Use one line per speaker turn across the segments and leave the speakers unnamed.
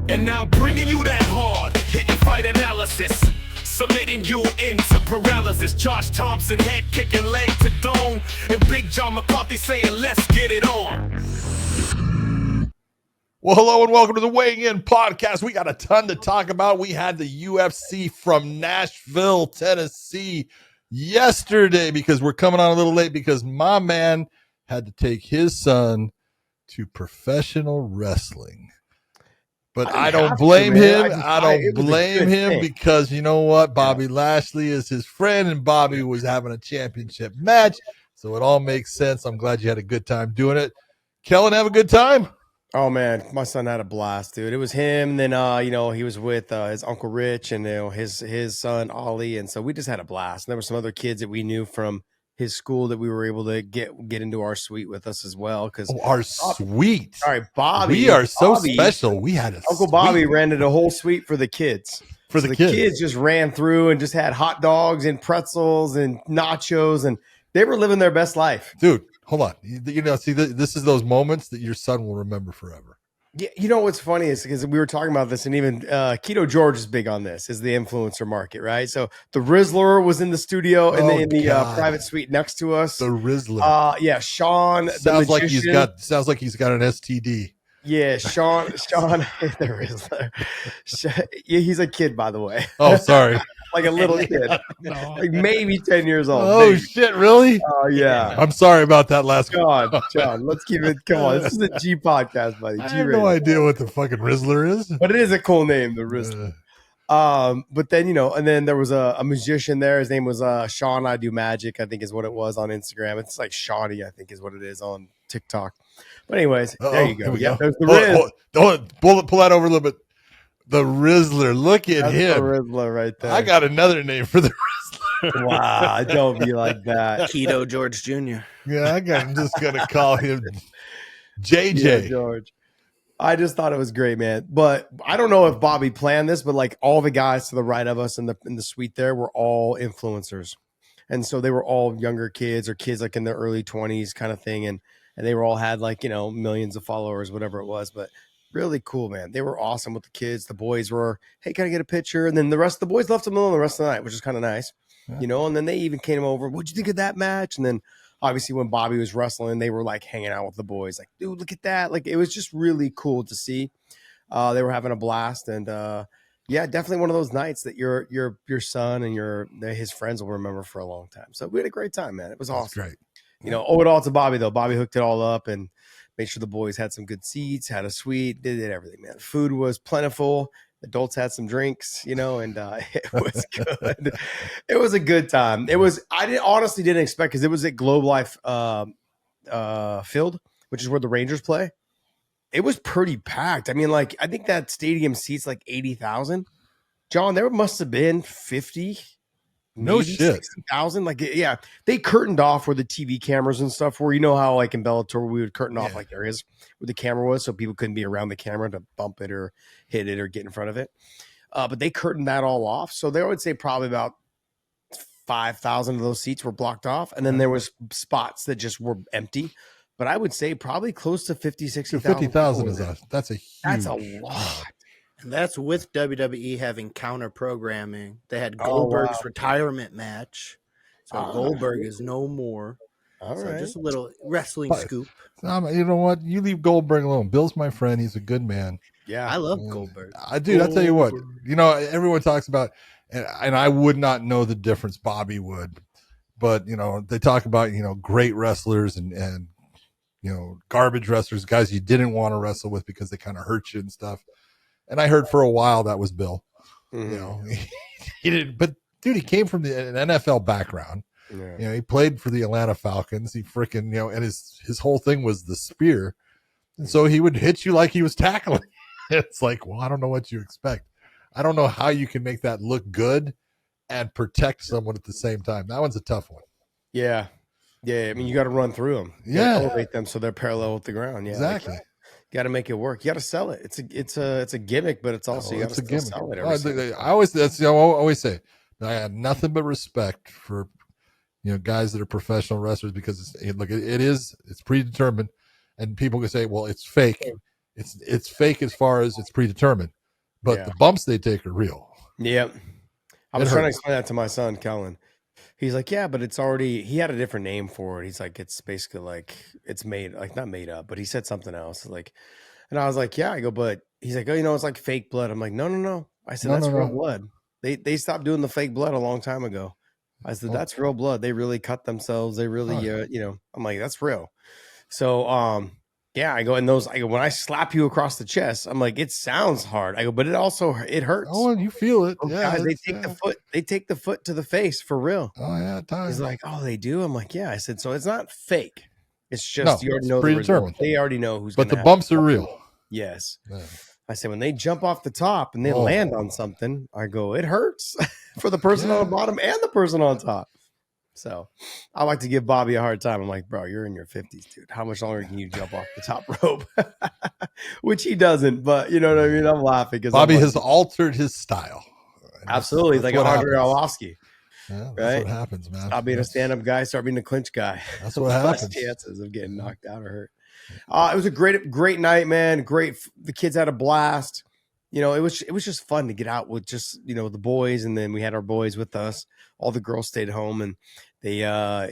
And now bringing you that hard hitting fight analysis, submitting you into paralysis. Josh Thompson head kicking leg to dome, and Big John McCarthy saying let's get it on.
Well, hello and welcome to the Weighing In Podcast. We got a ton to talk about. We had the UFC from Nashville, Tennessee yesterday because we're coming on a little late because my man had to take his son to professional wrestling. But I don't blame him. I don't blame him because you know what? Bobby Lashley is his friend and Bobby was having a championship match. So it all makes sense. I'm glad you had a good time doing it. Kellen, have a good time?
Oh man, my son had a blast, dude. It was him. Then he was with his Uncle Rich and his son Ollie, and so we just had a blast. And there were some other kids that we knew from his school that we were able to get into our suite with us as well. Because
our suite.
All right, Bobby.
We are so special. We had
Uncle Bobby rented a whole suite for the kids.
The
kids just ran through and just had hot dogs and pretzels and nachos, and they were living their best life,
dude. Hold on. See, this is those moments that your son will remember forever.
Yeah, you know what's funny is because we were talking about this, and even Keto George is big on this, is the influencer market, right? So the Rizzler was in the studio in the private suite next to us.
The Rizzler.
Yeah, Sean.
Sounds like he's got an STD.
Yeah, Sean, the Rizzler. Yeah, he's a kid, by the way.
Oh, sorry.
Like a little kid, like maybe 10 years old.
Oh, maybe. Shit, really?
Oh, yeah.
I'm sorry about that last
one. John, let's keep it. Come on. This is a G podcast, buddy.
I have no idea what the fucking Rizzler is.
But it is a cool name, the Rizzler. But then, and then there was a magician there. His name was Sean I Do Magic, I think is what it was on Instagram. It's like Shawnee, I think is what it is on TikTok. But anyways, there you go. Yeah, there's the Riz.
Pull that over a little bit. The Rizzler. Look at him.
The Rizzler right there.
I got another name for the Rizzler.
Wow. Don't be like that.
Keto George Jr.
Yeah, I'm just going to call him JJ.
Yeah, George. I just thought it was great, man. But I don't know if Bobby planned this, but like all the guys to the right of us in the suite there were all influencers. And so they were all younger kids or kids like in their early 20s kind of thing. And they were all had like, millions of followers, whatever it was. But really cool, man. They were awesome with the kids. The boys were, hey, can I get a picture? And then the rest of the boys left them alone the rest of the night, which is kind of nice, And then they even came over. What'd you think of that match? And then obviously when Bobby was wrestling, they were like hanging out with the boys, like, dude, look at that. Like it was just really cool to see. They were having a blast, and yeah, definitely one of those nights that your son and his friends will remember for a long time. So we had a great time, man. It was awesome.
Great.
Owe it all to Bobby though. Bobby hooked it all up and made sure the boys had some good seats, had a suite, did everything, man. Food was plentiful. Adults had some drinks, and it was good. It was a good time. I honestly didn't expect, because it was at Globe Life Field, which is where the Rangers play. It was pretty packed. I mean, like, I think that stadium seats like 80,000. John, there must have been 50.
No shit.
60,000. Like, yeah, they curtained off where the TV cameras and stuff were. You know how, like, in Bellator, we would curtain off like areas where the camera was so people couldn't be around the camera to bump it or hit it or get in front of it. But they curtained that all off. So they would say probably about 5,000 of those seats were blocked off. And then there was spots that just were empty. But I would say probably close to 50, 60,000.
50,000 that's a
lot.
And that's with WWE having counter programming. They had Goldberg's retirement match. So Goldberg is no more.
All
so
right.
Just a little wrestling scoop.
You know what? You leave Goldberg alone. Bill's my friend. He's a good man.
Yeah.
I love Goldberg.
I'll tell you what, everyone talks about, and I would not know the difference. Bobby would. But, they talk about, great wrestlers and garbage wrestlers, guys you didn't want to wrestle with because they kind of hurt you and stuff. And I heard for a while that was Bill.
Mm-hmm.
He didn't, but dude, he came from an NFL background.
Yeah.
He played for the Atlanta Falcons. He freaking, and his whole thing was the spear. And so he would hit you like he was tackling. It's like, well, I don't know what you expect. I don't know how you can make that look good and protect someone at the same time. That one's a tough one.
Yeah. Yeah. I mean, you got to run through them. Elevate them so they're parallel with the ground. Yeah.
Exactly.
Got to make it work. You got to sell it. It's a gimmick, but it's also you got to sell it.
I always say I had nothing but respect for guys that are professional wrestlers because it's predetermined, and people can say, well, it's fake. It's fake as far as it's predetermined, but the bumps they take are real.
Yep. I was trying to explain that to my son, Kellen. He's like, yeah, but it's already, he had a different name for it. He's like, it's basically like, it's made, like not made up, but he said something else. Like, and I was like, yeah, I go, but he's like, oh, it's like fake blood. I'm like, no. I said, that's real blood. They stopped doing the fake blood a long time ago. I said, that's real blood. They really cut themselves. They really, I'm like, that's real. So, yeah, I go, and when I slap you across the chest, I'm like, it sounds hard. I go, but it hurts.
Oh, and you feel it.
Guys, they take the foot to the face for real.
Oh, yeah.
He's like, oh, they do? I'm like, yeah. I said, so it's not fake. It's just, you already know the
predetermined.
result. They already know who's
but the bumps are real.
Yes.
Yeah.
I said, when they jump off the top and they land on something, I go, it hurts for the person on the bottom and the person on top. So I like to give Bobby a hard time. I'm like, bro, you're in your 50s, dude. How much longer can you jump off the top rope? Which he doesn't, but you know what I mean? I'm laughing because
Bobby has altered his style.
Absolutely. He's like Andre Arlovsky.
Yeah, that's
right?
What happens, man.
Stop being a stand-up guy, start being a clinch guy.
That's what happens.
Less chances of getting knocked out or hurt. It was a great night, man. Great. The kids had a blast. It was just fun to get out with just, the boys. And then we had our boys with us. All the girls stayed home and they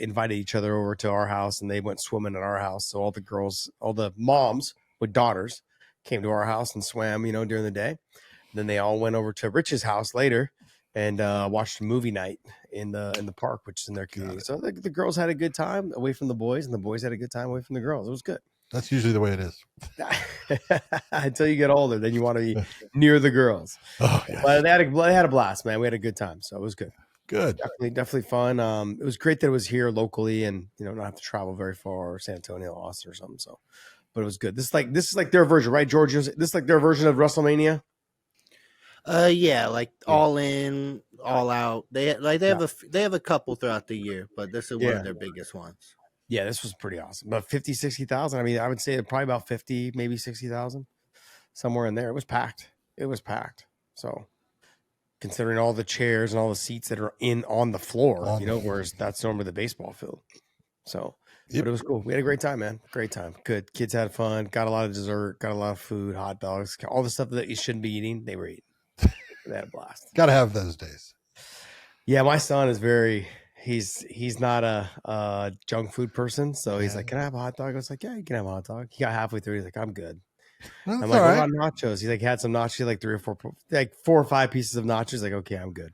invited each other over to our house and they went swimming at our house. So all the girls, all the moms with daughters came to our house and swam, during the day. And then they all went over to Rich's house later and watched a movie night in the park, which is in their community. So the girls had a good time away from the boys and the boys had a good time away from the girls. It was good.
That's usually the way it is.
Until you get older, then you want to be near the girls.
Oh, yeah.
But they had a blast, man. We had a good time, so it was good.
Good.
Definitely fun. It was great that it was here locally and not have to travel very far, or San Antonio, Austin, or something. So, but it was good. This is like their version, right, George? This is like their version of WrestleMania.
All in, all out. They have a couple throughout the year, but this is one of their biggest ones.
Yeah, this was pretty awesome. About 50, 60,000. I mean, I would say probably about 50, maybe 60,000, somewhere in there. It was packed. So, considering all the chairs and all the seats that are on the floor, whereas that's normally the baseball field. So, but it was cool. We had a great time, man. Great time. Good. Kids had fun. Got a lot of dessert. Got a lot of food, hot dogs, all the stuff that you shouldn't be eating. They were eating. They had a blast.
Got to have those days.
Yeah, my son is he's not a junk food person, so he's like, can I have a hot dog? I was like, yeah, you can have a hot dog. He got halfway through, he's like, I'm good. I'm like, what about nachos? He's like, had some nachos, like 4 or 5 pieces of nachos. Like, okay, I'm good.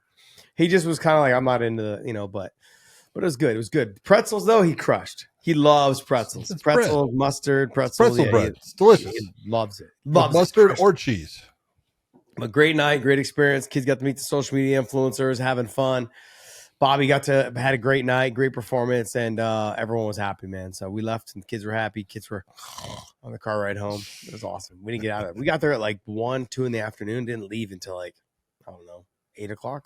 He just was kind of like, I'm not into the, but it was good. It was good. Pretzels though, he crushed. He loves pretzels.
It's
pretzel,
bread.
Mustard, pretzel
bread. It's delicious.
He loves it.
Mustard or cheese.
A great night, great experience. Kids got to meet the social media influencers, having fun. Bobby had a great night, great performance, and everyone was happy, man. So we left, and the kids were happy. Kids were on the car ride home. It was awesome. We didn't get out of it. We got there at like 1, 2 in the afternoon. Didn't leave until like, I don't know, 8 o'clock,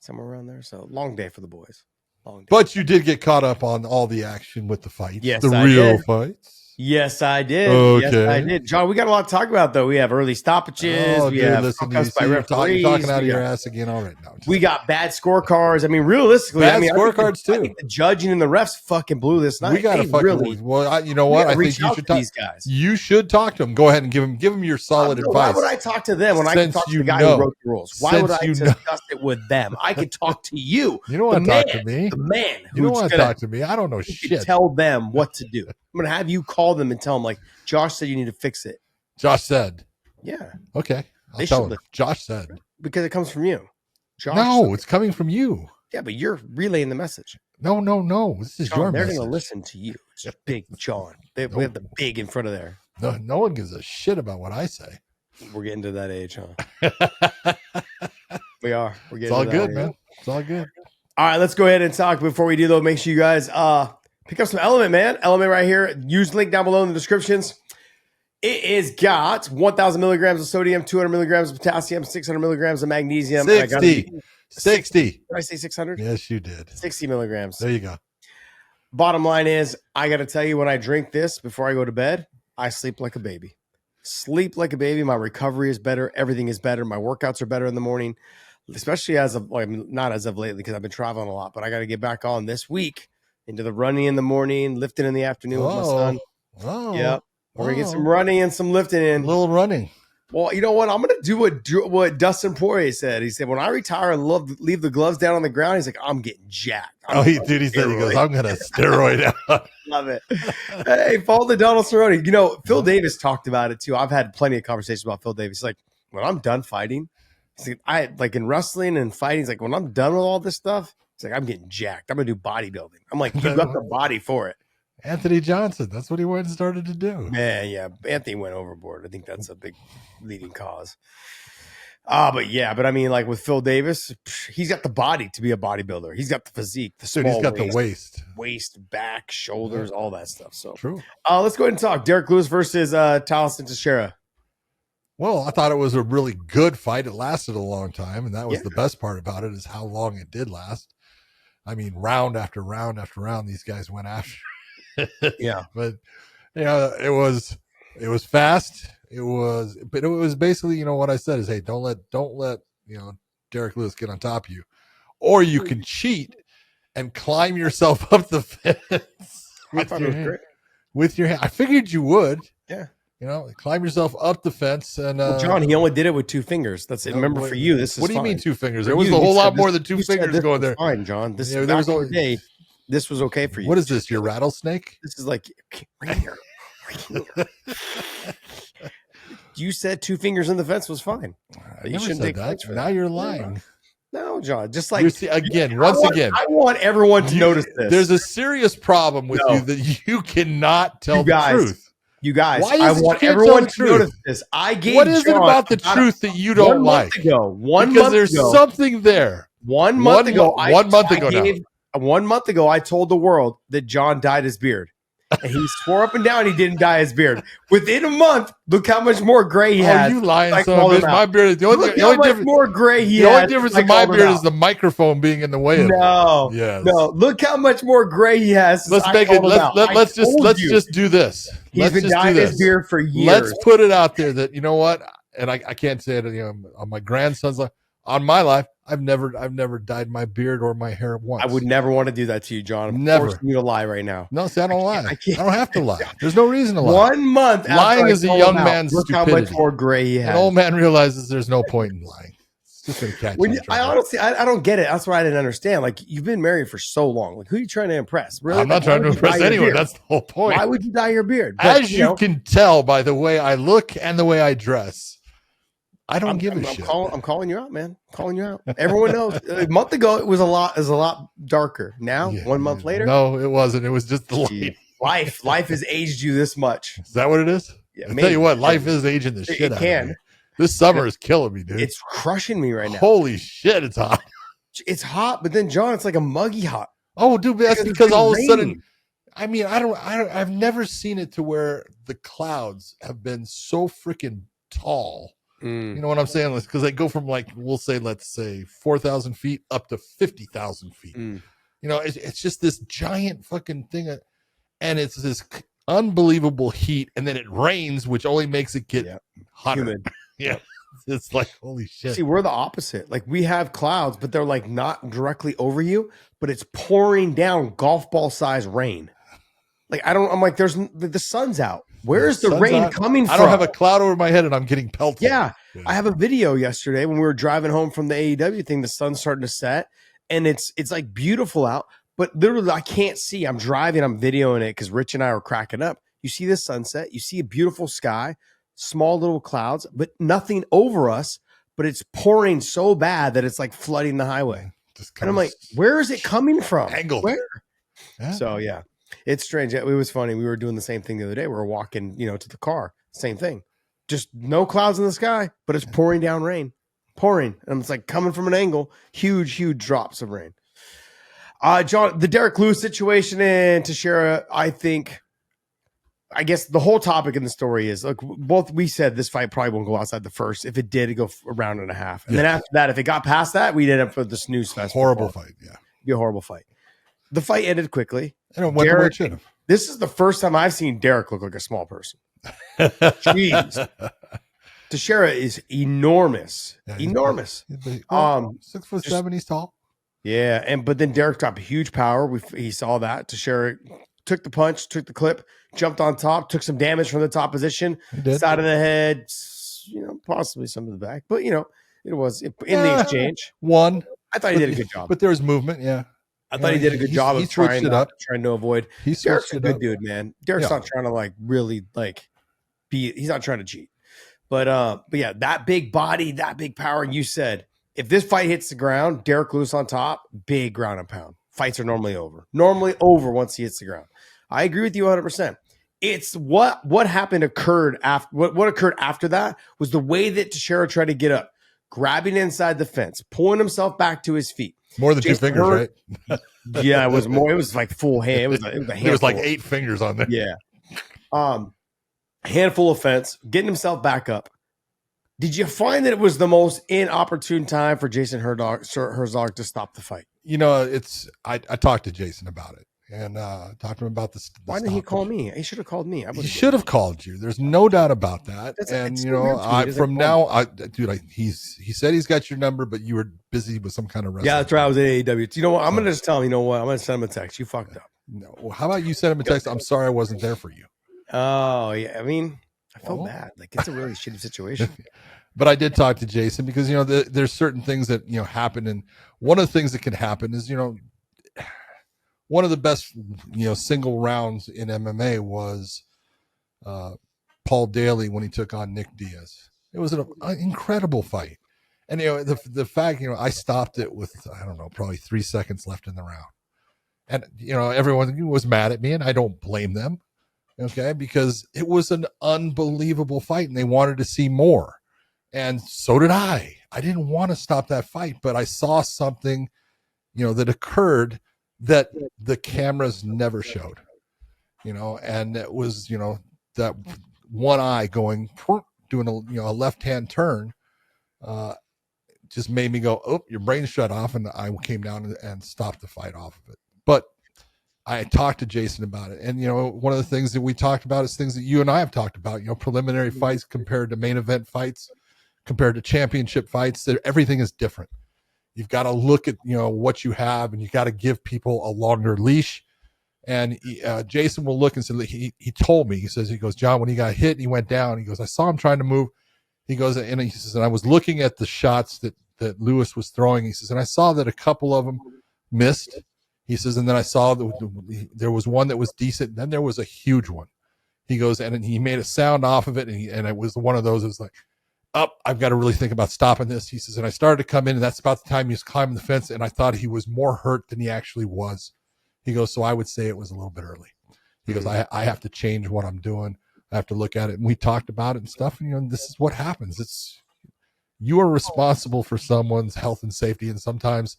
somewhere around there. So long day for the boys. Long day.
But you did get caught up on all the action with the fights.
Yes,
the
I
real
did.
fights.
Yes, I did.
Okay.
Yes, I did. John, we got a lot to talk about, though. We have early stoppages. We have fuck-ups by referees.
You're talking out of your ass again already. No,
we got bad scorecards. I mean, realistically,
scorecards too.
I think the judging and the refs fucking blew this night.
We got to fucking. Well, you know what? I think you should talk.
These guys.
You should talk to them. Go ahead and give them your solid advice.
Why would I talk to them when I can talk to the guy who wrote the rules? Why would I discuss it with them? I could talk to you.
You don't want to talk to me.
The man.
You don't want to talk to me. I don't know shit.
Tell them what to do. I'm going to have you call them and tell them, like, Josh said you need to fix it.
Josh said.
Yeah.
Okay. I'll tell him. Josh said.
Because it comes from you.
Josh no, it's coming from you.
Yeah, but you're relaying the message.
No. This is
John,
your
they're
message.
They're going to listen to you. It's Big John. We have the big in front of there.
No one gives a shit about what I say.
We're getting to that age, huh? We are. We're getting
it's all
to that
good,
age.
Man. It's all good.
All right, let's go ahead and talk. Before we do, though, make sure you guys pick up some LMNT, man. LMNT right here. Use the link down below in the descriptions. It is got 1,000 milligrams of sodium, 200 milligrams of potassium, 600 milligrams of magnesium.
60.
Did I say 600?
Yes, you did.
60 milligrams.
There you go.
Bottom line is, I got to tell you, when I drink this before I go to bed, I sleep like a baby. Sleep like a baby. My recovery is better. Everything is better. My workouts are better in the morning, especially not as of lately because I've been traveling a lot, but I got to get back on this week into the running in the morning, lifting in the afternoon with my son.
Oh.
Yeah. We're going to get some running and some lifting in.
A little running.
Well, you know what? I'm going to do what Dustin Poirier said. He said, when I retire and leave the gloves down on the ground, he's like, I'm getting jacked.
He said, he goes, I'm going to steroid out.
Love it. Hey, follow the Donald Cerrone. You know, Phil Davis talked about it too. I've had plenty of conversations about Phil Davis. He's like, when I'm done fighting, he's like, I like in wrestling and fighting, he's like, when I'm done with all this stuff, he's like, I'm getting jacked. I'm going to do bodybuilding. I'm like, you got the body for it.
Anthony Johnson. That's what he went and started to do.
Man, yeah. Anthony went overboard. I think that's a big leading cause. But I mean, like with Phil Davis, he's got the body to be a bodybuilder. He's got the physique, the small
he's got the
waist, back, shoulders, all that stuff. So
true.
Let's go ahead and talk Derek Lewis versus Taliesin Teixeira.
Well, I thought it was a really good fight. It lasted a long time, and that was the best part about it is how long it did last. I mean, round after round after round, these guys went after.
Yeah,
but it was fast. It was basically, you know, what I said is, hey, don't let Derek Lewis get on top of you, or you can cheat and climb yourself up the fence with your hand. I figured you would.
Yeah.
You know, climb yourself up the fence. And
John, he only did it with 2 fingers. That's it. Remember, for you, this is.
What do you mean 2 fingers? There
For
was
you,
a whole lot
this-
more than 2
you said
fingers
this
going
was
there.
Fine, John. This
Yeah,
back in the day, this was okay for you.
What is this? Your rattlesnake?
This is like right here. You said 2 fingers in the fence was fine.
I never said that. Now you're lying.
No, John. Just like
once again,
I want everyone to notice this.
There's a serious problem with you that you cannot tell the truth.
You guys,
Why
I
is it
want
you can't
everyone
tell
to
the
notice
truth?
this. I gave
What is it
John
about the truth that you don't like?
One
Because
month
there's
ago,
something there.
1 month ago,
now.
1 month ago, I told the world that John dyed his beard. And he swore up and down he didn't dye his beard. Within a month, look how much more gray he has.
Oh, you lying
Like,
son of a bitch. My beard is the only difference.
More gray he
the
has.
only difference in my beard is the microphone being in the way of it. Yes.
No. Look how much more gray he has.
Let's make it. Let's just do this.
He's been dyeing his beard for years.
Let's put it out there that, you know what, and I can't say it, you know, on my grandson's life, on my life, I've never dyed my beard or my hair once.
I would never want to do that to you, John. I'm
never.
forcing you to lie right now.
No, see, I don't lie. I don't have to lie. There's no reason to lie.
1 month after
lying is a young man's
look
stupidity.
how much more gray he has.
An old man realizes there's no point in lying. It's just going to catch you.
I honestly, I don't get it. That's what I didn't understand. Like, you've been married for so long. Like, who are you trying to impress? Really?
I'm not trying to impress anyone. That's the whole point.
Why would you dye your beard?
As you can tell by the way I look and the way I dress, I don't give a shit.
I'm calling you out, man. I'm calling you out. Everyone knows. A month ago, it was a lot darker. Now, 1 month later,
no, it wasn't. It was just the light.
Life has aged you this much.
Is that what it is?
Yeah,
I'll tell you what, life is aging the shit out of me. This summer is killing me, dude.
It's crushing me right now.
Holy shit, it's hot.
It's hot, but then John, it's like a muggy hot.
Oh, dude, that's because all of a sudden, I mean, I've never seen it to where the clouds have been so freaking tall. You know what I'm saying? Because they go from let's say 4,000 feet up to 50,000 feet. You know, it's just this giant fucking thing. And it's this unbelievable heat. And then it rains, which only makes it get hotter. Humid. Yeah. It's like, holy shit.
See, we're the opposite. Like, we have clouds, but they're like not directly over you, but it's pouring down golf ball size rain. Like, I'm like, the sun's out. Where's the rain coming from?
I don't have a cloud over my head and I'm getting pelted.
Yeah. I have a video yesterday when we were driving home from the AEW thing. The sun's starting to set and it's like beautiful out, but literally I can't see. I'm driving, I'm videoing it because Rich and I were cracking up. You see the sunset, you see a beautiful sky, small little clouds, but nothing over us, but it's pouring so bad that it's like flooding the highway. And I'm like, where is it coming from?
Angled.
Where? Yeah. So, yeah. It's strange. It was funny. We were doing the same thing the other day. We were walking, to the car. Same thing. Just no clouds in the sky, but it's pouring down rain. Pouring. And it's like coming from an angle. Huge, huge drops of rain. John, the Derek Lewis situation in Teixeira, I guess the whole topic in the story is, look, we said this fight probably won't go outside the first. If it did, it'd go a round and a half. And then after that, if it got past that, we'd end up with the snooze fest.
Horrible fight, yeah.
It'd be a horrible fight. The fight ended quickly.
Derek,
this is the first time I've seen Derek look like a small person. Jeez. Teixeira is enormous.
Yeah,
enormous.
6'7", he's tall.
Yeah, but then Derek dropped huge power. He saw that. Teixeira took the punch, took the clip, jumped on top, took some damage from the top position, side of the head, possibly some of the back. But, it was in the exchange.
One.
I thought he did a good job.
But there was movement, yeah.
I thought he did a good job of trying to avoid. Derek's a good dude, man. Derek's not trying to really he's not trying to cheat. But yeah, that big body, that big power. You said if this fight hits the ground, Derek Lewis on top, big ground and pound. Fights are normally over. Normally over once he hits the ground. I agree with you 100%. It's what occurred after what occurred after that was the way that Teixeira tried to get up, grabbing inside the fence, pulling himself back to his feet.
More than 2 fingers, right?
Yeah, it was more. It was like full hand. It was a handful.
There was like 8 fingers on there.
Yeah. Handful of fence, getting himself back up. Did you find that it was the most inopportune time for Jason Herzog to stop the fight?
I talked to Jason about it and talked to him about this.
Why didn't he call me? He should have called me.
He should have called you. There's no doubt about that. He said he's got your number, but you were busy with some kind of wrestling.
Yeah, that's right. I was at AEW. You know what? I'm going to just tell him, you know what? I'm going to send him a text. You fucked up.
No. Well, how about you send him a text? I'm sorry I wasn't there for you.
Oh, yeah. I mean, I felt bad. It's a really shitty situation.
But I did talk to Jason because, there's certain things that, happen. And one of the things that can happen is, one of the best, single rounds in MMA was Paul Daly when he took on Nick Diaz. It was an incredible fight. And, the fact, I stopped it with, I don't know, probably 3 seconds left in the round. And, everyone was mad at me and I don't blame them. Okay. Because it was an unbelievable fight and they wanted to see more. And so did I. I didn't want to stop that fight, but I saw something, that occurred that the cameras never showed, and it was, that one eye going, doing a left-hand turn, just made me go, oh, your brain shut off. And I came down and stopped the fight off of it. But I talked to Jason about it. And, one of the things that we talked about is things that you and I have talked about, preliminary fights compared to main event fights, compared to championship fights. Everything is different. You've got to look at, what you have, and you got to give people a longer leash. And Jason will look and say, he told me, he goes, John, when he got hit, he went down. He goes, I saw him trying to move. He goes, and he says, and I was looking at the shots that Lewis was throwing. He says, and I saw that a couple of them missed. He says, and then I saw that there was one that was decent. Then there was a huge one. He goes, and he made a sound off of it. And it was one of those, it was like, I've got to really think about stopping this. He says, and I started to come in, and that's about the time he was climbing the fence, and I thought he was more hurt than he actually was. He goes, so I would say it was a little bit early. He goes, I have to change what I'm doing. I have to look at it. And we talked about it and stuff. And, this is what happens. You are responsible for someone's health and safety. And sometimes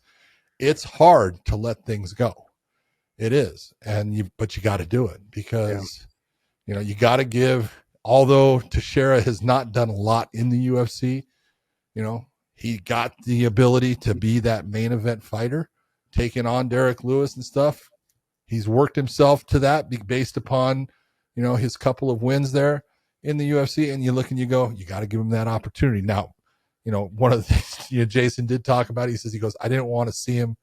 it's hard to let things go. It is. But you got to do it because, you got to give. Although Teixeira has not done a lot in the UFC, he got the ability to be that main event fighter, taking on Derek Lewis and stuff. He's worked himself to that based upon, his couple of wins there in the UFC. And you look and you go, you got to give him that opportunity. Now, one of the things Jason did talk about, he goes, I didn't want to see him,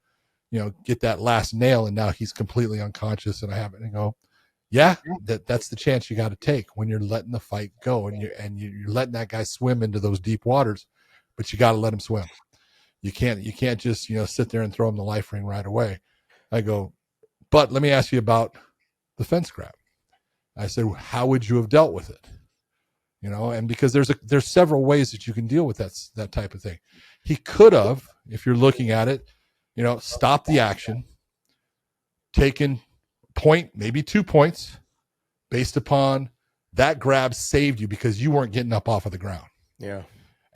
get that last nail. And now he's completely unconscious. And I haven't, and go, yeah, that's the chance you got to take when you're letting the fight go and you're letting that guy swim into those deep waters, but you got to let him swim. You can't just, sit there and throw him the life ring right away. I go, but let me ask you about the fence grab. I said, how would you have dealt with it? And because there's several ways that you can deal with that type of thing. He could have, if you're looking at it, stopped the action, taken point, maybe 2 points based upon that grab saved you because you weren't getting up off of the ground.
Yeah.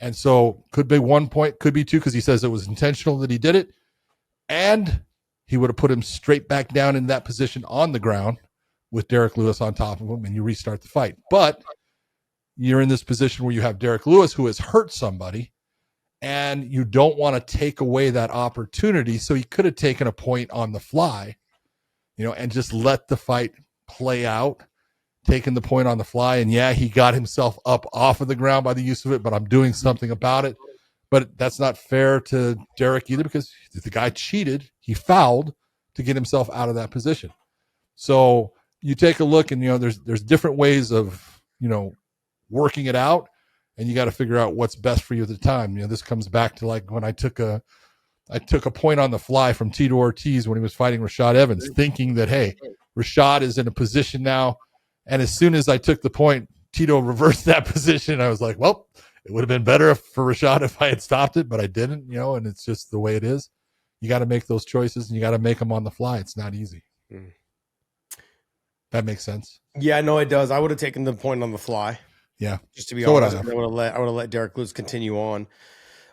And so could be 1 point, could be 2, because he says it was intentional that he did it. And he would have put him straight back down in that position on the ground with Derek Lewis on top of him and you restart the fight. But you're in this position where you have Derek Lewis who has hurt somebody and you don't want to take away that opportunity. So he could have taken a point on the fly, and just let the fight play out, taking the point on the fly. And yeah, he got himself up off of the ground by the use of it, but I'm doing something about it. But that's not fair to Derek either because the guy cheated. He fouled to get himself out of that position. So you take a look and, there's different ways of, working it out, and you got to figure out what's best for you at the time. This comes back to like when I took a point on the fly from Tito Ortiz when he was fighting Rashad Evans, thinking that, hey, Rashad is in a position now. And as soon as I took the point, Tito reversed that position. I was like, well, it would have been better for Rashad if I had stopped it, but I didn't, and it's just the way it is. You got to make those choices, and you got to make them on the fly. It's not easy. That makes sense.
Yeah, no, it does. I would have taken the point on the fly.
Yeah.
Just to be honest, I would have let Derek Lewis continue on.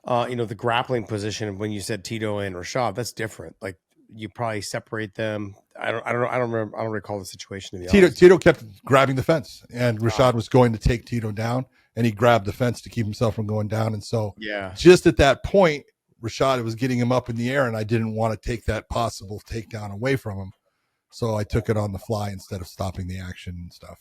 The grappling position when you said Tito and Rashad, that's different. Like you probably separate them. I don't recall the situation. To be honest.
Tito kept grabbing the fence, and Rashad was going to take Tito down, and he grabbed the fence to keep himself from going down. And so, just at that point, Rashad was getting him up in the air, and I didn't want to take that possible takedown away from him, so I took it on the fly instead of stopping the action and stuff.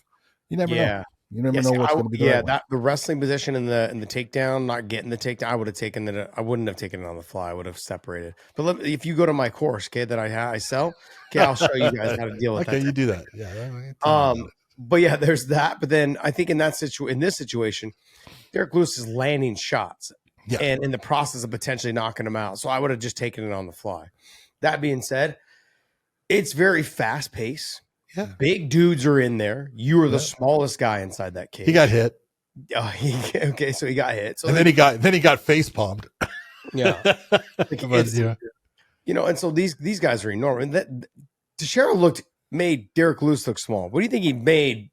You never know. You never know what's going to be the right way.
The wrestling position in the takedown, not getting the takedown, I would have taken it. I wouldn't have taken it on the fly. I would have separated. But if you go to my course, okay, that I sell, okay, I'll show you guys how to deal with that.
Okay, you do that. Yeah.
But yeah, there's that. But then I think in this situation, Derek Lewis is landing shots, and in the process of potentially knocking him out. So I would have just taken it on the fly. That being said, it's very fast paced.
Yeah.
Big dudes are in there. You are the smallest guy inside that cage.
He got hit.
Okay, so he got hit. So
and then he got face palmed.
Yeah. And so these guys are enormous. And that Teixeira made Derek Lewis look small. What do you think he made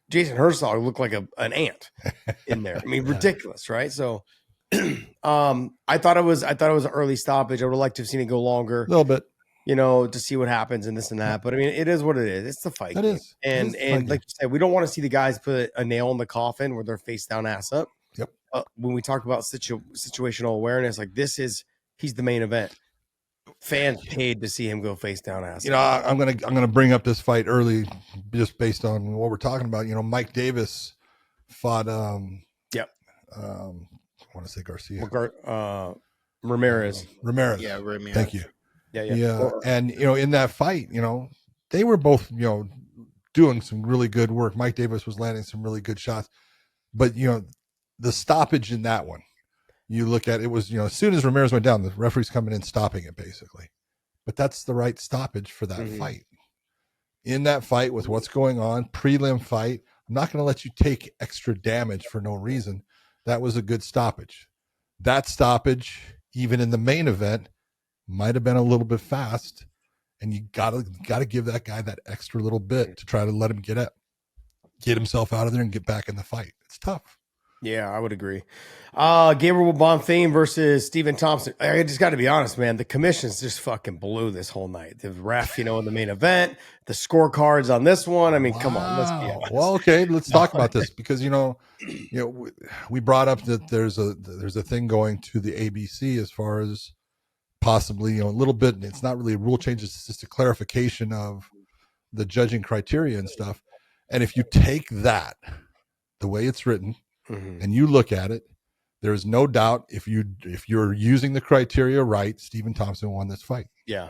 Jason Herzog look like an ant in there? I mean, ridiculous, right? So I thought it was an early stoppage. I would have liked to have seen it go longer.
A little bit.
To see what happens and this and that. But I mean, it is what it is. It's the fight. It is. And like you said, we don't want to see the guys put a nail in the coffin where they're face down, ass up.
Yep.
When we talk about situational awareness, like he's the main event. Fans paid to see him go face down, ass up.
I'm gonna bring up this fight early, just based on what we're talking about. Mike Davis fought. I want to say Garcia.
Ramirez.
Yeah, Ramirez.
Thank you.
Yeah.
And in that fight, they were both doing some really good work. Mike Davis was landing some really good shots, but the stoppage in that one, you look at it was as soon as Ramirez went down, the referee's coming in stopping it basically. But that's the right stoppage for that fight. In that fight with what's going on, prelim fight, I'm not going to let you take extra damage for no reason. That was a good stoppage. That stoppage, even in the main event, might have been a little bit fast, and you gotta give that guy that extra little bit to try to let him get himself out of there and get back in the fight. It's tough.
Yeah, I would agree. Gabriel Bonfim versus Stephen Thompson. I just got to be honest, man. The commissions just fucking blew this whole night. The ref, in the main event, the scorecards on this one. I mean, come on, let's be honest.
Well, okay, let's talk about this because we brought up that there's a thing going to the ABC as far as possibly a little bit. It's not really a rule change; it's just a clarification of the judging criteria and stuff. And if you take that the way it's written. And you look at it, there's no doubt if you're using the criteria right, Stephen Thompson won this fight.
Yeah.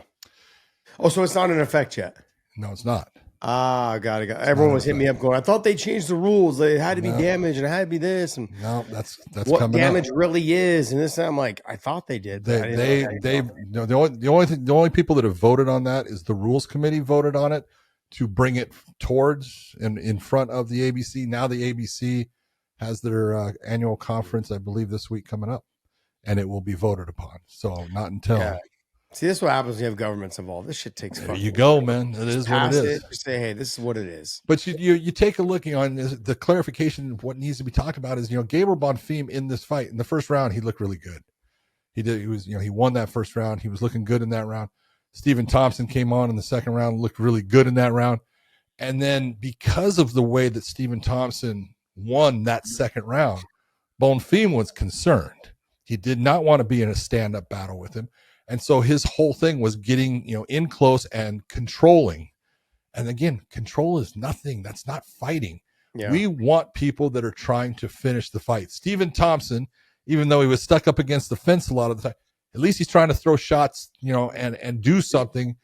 Oh, so it's not in effect yet?
No, it's not.
Got it. Everyone was hitting me up going, I thought they changed the rules. They had to be damage and it had to be this. And
no, that's
what
coming
damage
up.
really is. And this, I'm like, I thought they did.
The only people that have voted on that is the rules committee voted on it to bring it towards and in front of the ABC. Now the ABC has their annual conference, I believe, this week coming up, and it will be voted upon. So not until.
Yeah. See, this is what happens when you have governments involved. This shit takes.
There you go, man. It is what it is.
Just say, hey, this is what it is.
But you take a look on the clarification of what needs to be talked about is Gabriel Bonfim in this fight in the first round he looked really good. He won that first round. He was looking good in that round. Stephen Thompson came on in the second round, looked really good in that round, and then because of the way that Stephen Thompson won that second round, Bonfim was concerned. He did not want to be in a stand-up battle with him. And so his whole thing was getting, in close and controlling. And again, control is nothing. That's not fighting. Yeah. We want people that are trying to finish the fight. Stephen Thompson, even though he was stuck up against the fence a lot of the time, at least he's trying to throw shots, and do something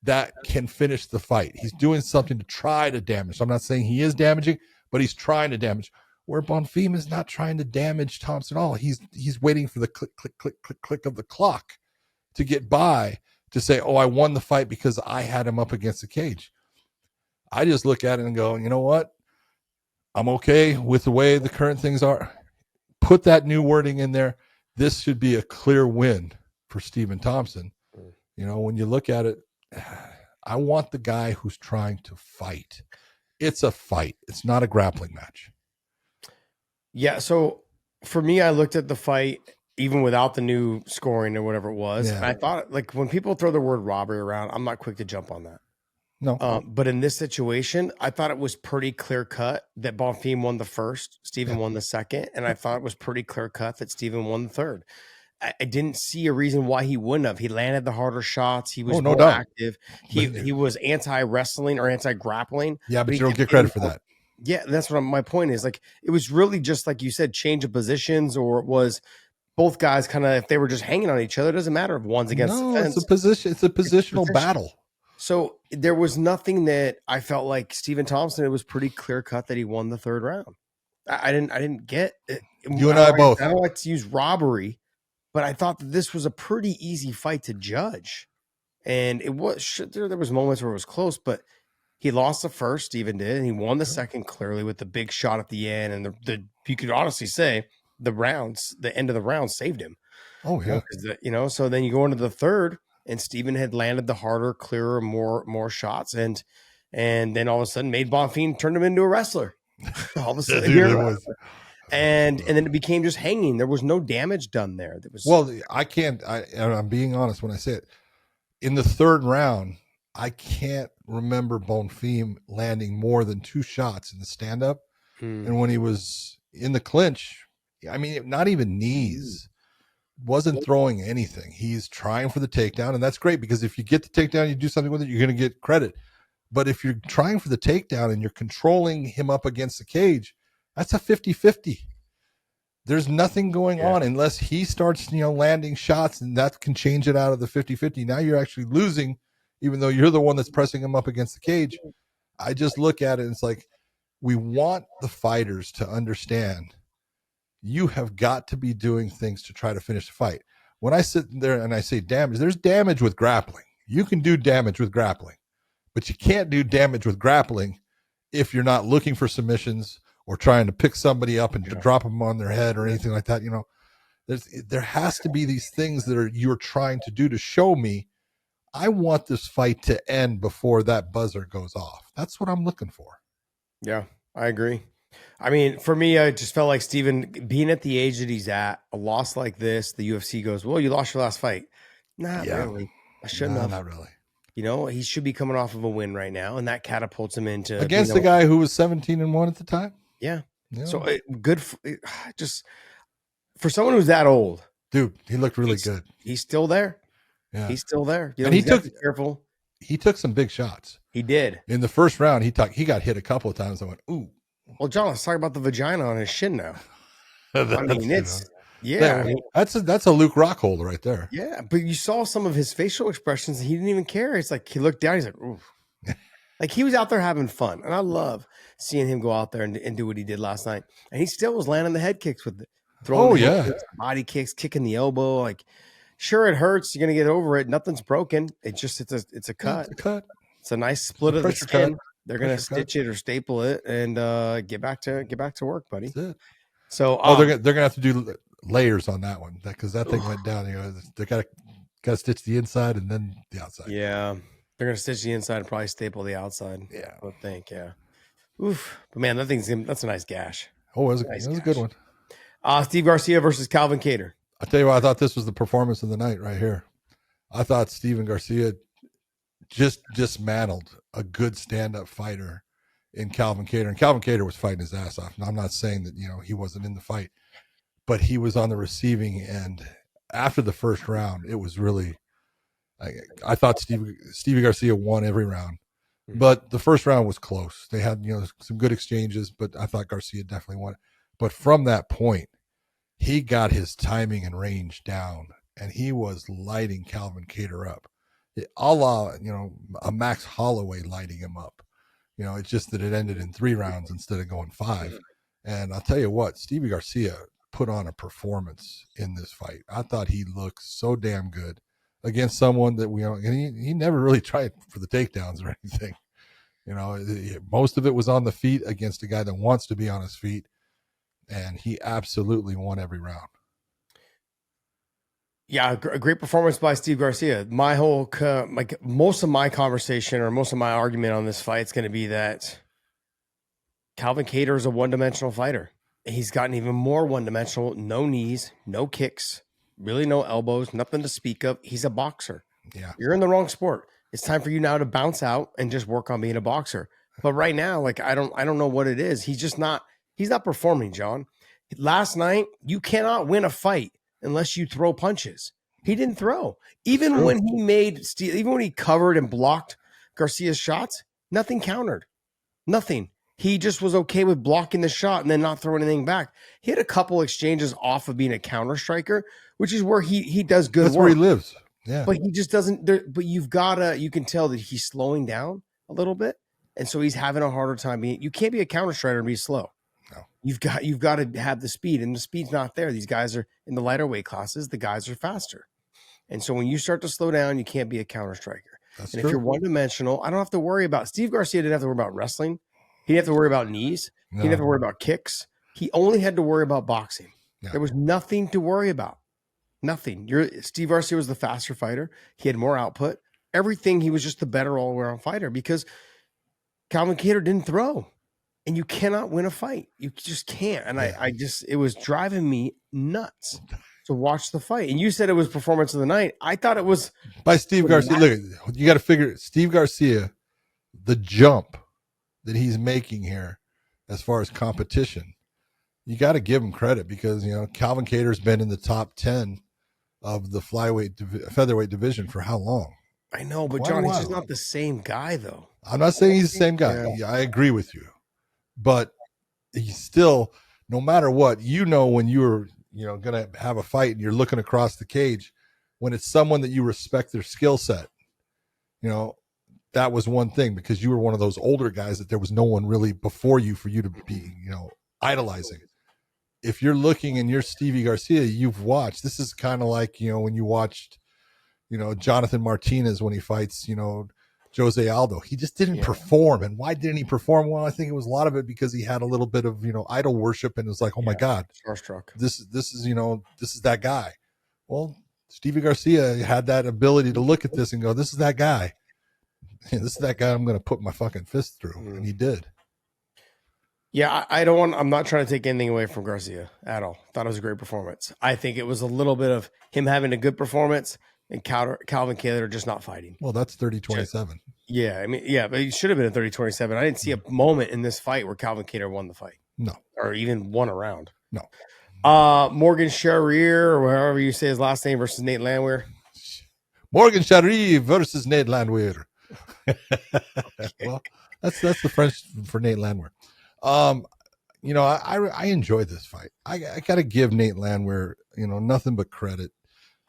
that can finish the fight. He's doing something to try to damage. So I'm not saying he is damaging, but he's trying to damage. Where Bonfim is not trying to damage Thompson at all. He's waiting for the click, click, click, click, click of the clock to get by to say, oh, I won the fight because I had him up against the cage. I just look at it and go, you know what? I'm okay with the way the current things are. Put that new wording in there. This should be a clear win for Stephen Thompson. You know, when you look at it, I want the guy who's trying to fight. It's a fight. It's not a grappling match.
Yeah, so for me, I looked at the fight even without the new scoring or whatever it was.
Yeah.
And I thought, like, when people throw the word robbery around, I'm not quick to jump on that.
No.
But in this situation, I thought it was pretty clear cut that Bonfim won the first, Stephen won the second, and I thought it was pretty clear cut that Stephen won the third. I didn't see a reason why he wouldn't have. He landed the harder shots. He was more active. He was anti-wrestling or anti-grappling.
Yeah, but you don't get credit for that.
Yeah, that's what my point is. Like, it was really just like you said, change of positions, or it was both guys kind of, if they were just hanging on each other, it doesn't matter if one's against the fence.
It's a positional battle.
So there was nothing that I felt like Stephen Thompson, it was pretty clear cut that he won the third round. I didn't get it.
You and I both.
I don't like to use robbery, but I thought that this was a pretty easy fight to judge. And it was, there was moments where it was close, but he lost the first, Stephen did, and he won the second clearly with the big shot at the end. And the you could honestly say the end of the round saved him.
Oh yeah.
So then you go into the third, and Stephen had landed the harder, clearer, more shots, and then all of a sudden made Bonfim turn him into a wrestler. All of a sudden, and then it became just hanging. There was no damage done there.
I'm being honest when I say it. In the third round, I can't remember Bonfim landing more than 2 shots in the stand-up. And when he was in the clinch, I mean, not even knees, wasn't throwing anything. He's trying for the takedown, and that's great because if you get the takedown, you do something with it, you're going to get credit. But if you're trying for the takedown and you're controlling him up against the cage, that's a 50-50. There's nothing going on unless he starts, landing shots, and that can change it out of the 50-50. Now you're actually losing, even though you're the one that's pressing him up against the cage. I just look at it and it's like, we want the fighters to understand you have got to be doing things to try to finish the fight. When I sit there and I say damage, there's damage with grappling. You can do damage with grappling, but you can't do damage with grappling if you're not looking for submissions or trying to pick somebody up and to drop them on their head or anything like that. There has to be these things that you're trying to do to show me I want this fight to end before that buzzer goes off. That's what I'm looking for.
Yeah, I agree. I mean, for me, I just felt like Stephen, being at the age that he's at, a loss like this, the UFC goes, well, you lost your last fight. Not really. I shouldn't have.
Not really.
He should be coming off of a win right now, and that catapults him into
against the guy who was 17-1 at the time.
Yeah. So good. Just for someone who's that old,
dude, he looked really good.
He's still there.
Yeah,
he's still there.
And he took
careful.
He took some big shots.
He did
in the first round. He got hit a couple of times. I went, ooh.
Well, John, let's talk about the vagina on his shin now. That's a
Luke Rockhold right there.
Yeah, but you saw some of his facial expressions. He didn't even care. It's like he looked down. He's like, ooh. Like he was out there having fun. And I love seeing him go out there and do what he did last night. And he still was landing the head kicks with it. Throwing kicks, body kicks, kicking the elbow. Like, sure, it hurts. You're going to get over it. Nothing's broken. It's a cut.
It's a cut.
It's a nice split of the skin.
Cut.
They're going to stitch it or staple it and get back to work, buddy.
That's it.
So
they're going to have to do layers on that one because that thing went down. They got to stitch the inside and then the outside.
Yeah. They're going to stitch the inside and probably staple the outside.
Yeah.
I would think. Yeah. Oof. But man, that's a nice gash.
Oh, it was a good one.
Steve Garcia versus Calvin Kattar.
I tell you what, I thought this was the performance of the night right here. I thought Steven Garcia just dismantled a good stand-up fighter in Calvin Kattar. And Calvin Kattar was fighting his ass off. And I'm not saying that, he wasn't in the fight, but he was on the receiving end. After the first round, it was really, I thought Stevie Garcia won every round, but the first round was close. They had, some good exchanges, but I thought Garcia definitely won it. But from that point, he got his timing and range down, and he was lighting Calvin Kattar up. a la, a Max Holloway lighting him up. It's just that it ended in 3 rounds instead of going 5. And I'll tell you what, Stevie Garcia put on a performance in this fight. I thought he looked so damn good against someone that and he never really tried for the takedowns or anything. Most of it was on the feet against a guy that wants to be on his feet, and he absolutely won every round.
Yeah, a great performance by Steve Garcia. My whole, most of my conversation or most of my argument on this fight is going to be that Calvin Kattar is a one-dimensional fighter. He's gotten even more one-dimensional. No knees, no kicks, really no elbows, nothing to speak of. He's a boxer.
Yeah,
you're in the wrong sport. It's time for you now to bounce out and just work on being a boxer. But right now, I don't know what it is. He's not performing, John. Last night, you cannot win a fight unless you throw punches. He didn't throw. Even when he covered and blocked Garcia's shots, nothing countered. Nothing. He just was okay with blocking the shot and then not throwing anything back. He had a couple exchanges off of being a counter striker, which is where he does good work.
That's where he lives. Yeah.
But he just doesn't but you can tell that he's slowing down a little bit. And so he's having a harder time you can't be a counter striker and be slow.
No.
You've got to have the speed, and the speed's not there. These guys are in the lighter weight classes, the guys are faster. And so when you start to slow down, you can't be a counter striker.
That's
and
true.
If you're one dimensional, I don't have to worry about Steve Garcia didn't have to worry about wrestling. He didn't have to worry about knees.
No.
He didn't have to worry about kicks. He only had to worry about boxing.
Yeah.
There was nothing to worry about. Nothing. Steve Garcia was the faster fighter. He had more output. Everything. He was just the better all-around fighter because Calvin Kattar didn't throw. And you cannot win a fight. You just can't. And it was driving me nuts to watch the fight. And you said it was performance of the night. I thought it was
by Steve Garcia. Look, you got to figure Steve Garcia, the jump that he's making here as far as competition, you got to give him credit because, Calvin Kattar's been in the top 10 of the featherweight division for how long?
I know, but John, he's just not the same guy though.
I'm not saying he's the same guy. Yeah, I agree with you. But he's still, no matter what, when you're, going to have a fight and you're looking across the cage, when it's someone that you respect their skill set, that was one thing because you were one of those older guys that there was no one really before you for you to be, idolizing. If you're looking and you're Stevie Garcia, you've watched, this is kind of like, when you watched, Jonathan Martinez when he fights, Jose Aldo, he just didn't perform. And why didn't he perform? Well, I think it was a lot of it because he had a little bit of, idol worship and it was like, oh my God,
starstruck.
This is, this is that guy. Well, Stevie Garcia had that ability to look at this and go, this is that guy. This is that guy I'm going to put my fucking fist through. And he did.
Yeah. I'm not trying to take anything away from Garcia at all. Thought it was a great performance. I think it was a little bit of him having a good performance and Calvin Kattar just not fighting.
Well, that's 30-27.
Yeah, but it should have been a 30-27. I didn't see a moment in this fight where Calvin Kattar won the fight.
No.
Or even won a round.
No.
Morgan Charriere, or however you say his last name, versus Nate Landwehr.
Morgan Charriere versus Nate Landwehr. Well, that's the French for Nate Landwehr. I enjoyed this fight. I got to give Nate Landwehr, nothing but credit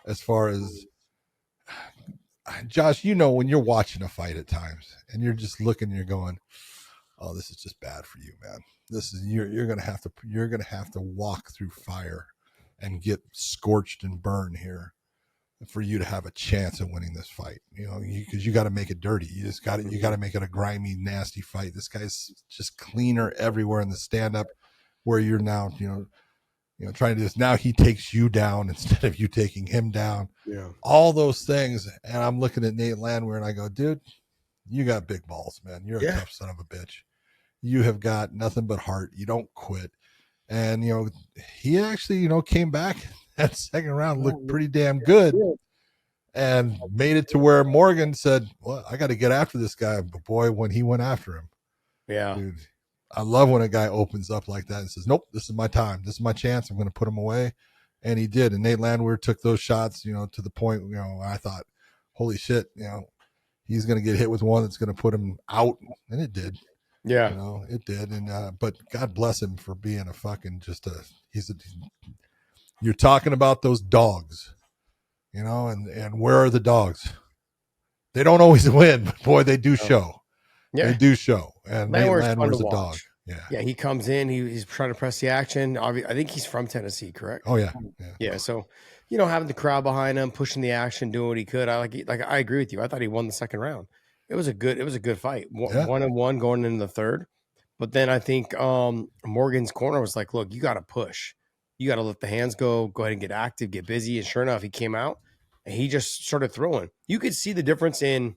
as far as Josh, when you're watching a fight at times and you're just looking and you're going, oh, this is just bad for you, man. This is you're gonna have to walk through fire and get scorched and burned here for you to have a chance at winning this fight. Because you got to make it dirty. You got to make it a grimy, nasty fight. This guy's just cleaner everywhere in the stand up where you're now, trying to do this. Now he takes you down instead of you taking him down.
Yeah.
All those things. And I'm looking at Nate Landwehr and I go, dude, you got big balls, man. You're a tough son of a bitch. You have got nothing but heart. You don't quit. And, he actually, came back that second round, looked pretty damn good and made it to where Morgan said, well, I got to get after this guy. But boy, when he went after him, dude, I love when a guy opens up like that and says, nope, this is my time. This is my chance. I'm going to put him away. And he did. And Nate Landwehr took those shots, to the point, I thought, holy shit, he's going to get hit with one that's going to put him out. And it did.
Yeah.
It did. And, but God bless him for being a fucking you're talking about those dogs, and where are the dogs? They don't always win, but boy, they do show.
Yeah.
They do show. And
Landwehr's
Landwehr's
fun
a
to
dog.
watch.
Yeah.
Yeah, he comes in. He's trying to press the action. I think he's from Tennessee, correct?
Oh yeah.
Yeah. So, you know, having the crowd behind him, pushing the action, doing what he could. I agree with you. I thought he won the second round. It was a good fight. 1-1 going into the third. But then I think Morgan's corner was like, look, you got to push. You got to let the hands go ahead and get active, get busy. And sure enough, he came out and he just started throwing. You could see the difference in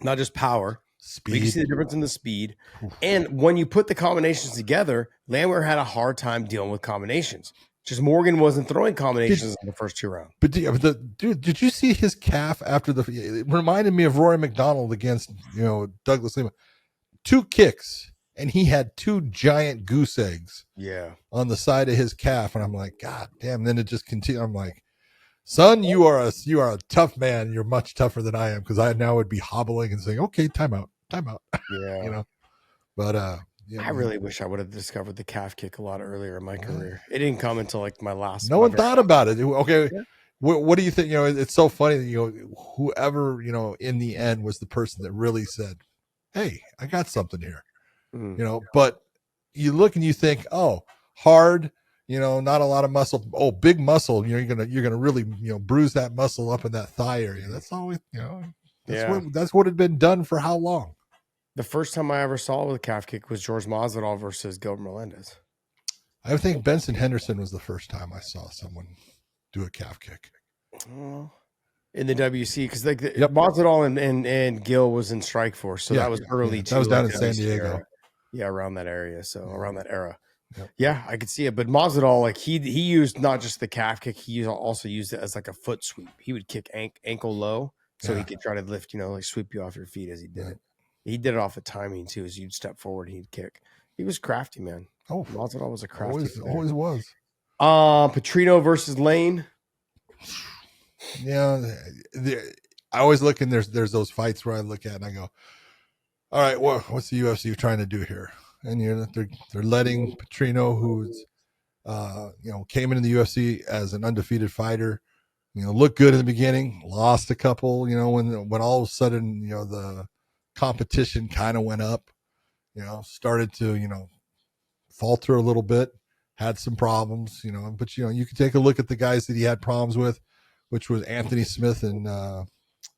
not just power,
speed.
You can see the difference in the speed. And when you put the combinations together, Landwehr had a hard time dealing with combinations. Just Morgan wasn't throwing combinations in the first 2 rounds.
But dude, did you see his calf after it reminded me of Rory McDonald against, Douglas Lima. 2 kicks, and he had 2 giant goose eggs on the side of his calf. And I'm like, God damn. And then it just continued. I'm like, son, you are a tough man. You're much tougher than I am, because I now would be hobbling and saying, okay, time out.
Yeah.
But
I really wish I would have discovered the calf kick a lot earlier in my career. It didn't come until like my last.
No one thought about it. Okay. Yeah. What do you think? It's so funny that, whoever, in the end was the person that really said, hey, I got something here, but you look and you think, oh, hard, not a lot of muscle. Oh, big muscle. You're going to really, bruise that muscle up in that thigh area. That's always, that's what had been done for how long?
The first time I ever saw with a calf kick was George Masvidal versus Gilbert Melendez.
I think Benson Henderson was the first time I saw someone do a calf kick.
In the WC, because Masvidal and Gil was in Strikeforce, so that was early too.
That was down in San Diego.
Era. Yeah, around that area. So around that era.
Yep.
Yeah, I could see it. But Masvidal, he used not just the calf kick, he also used it as like a foot sweep. He would kick ankle low so he could try to lift, sweep you off your feet as he did it. He did it off the timing too, as you'd step forward, he'd kick. He was crafty, man.
Oh,
Masvidal was a crafty.
Always was.
Petrino versus Lane.
Yeah, I always look and there's those fights where I look at and I go, all right, what's the UFC trying to do here? And they're letting Petrino, who's came into the UFC as an undefeated fighter, looked good in the beginning, lost a couple, when all of a sudden the competition kind of went up, started to falter a little bit, had some problems, but you could take a look at the guys that he had problems with, which was Anthony Smith and the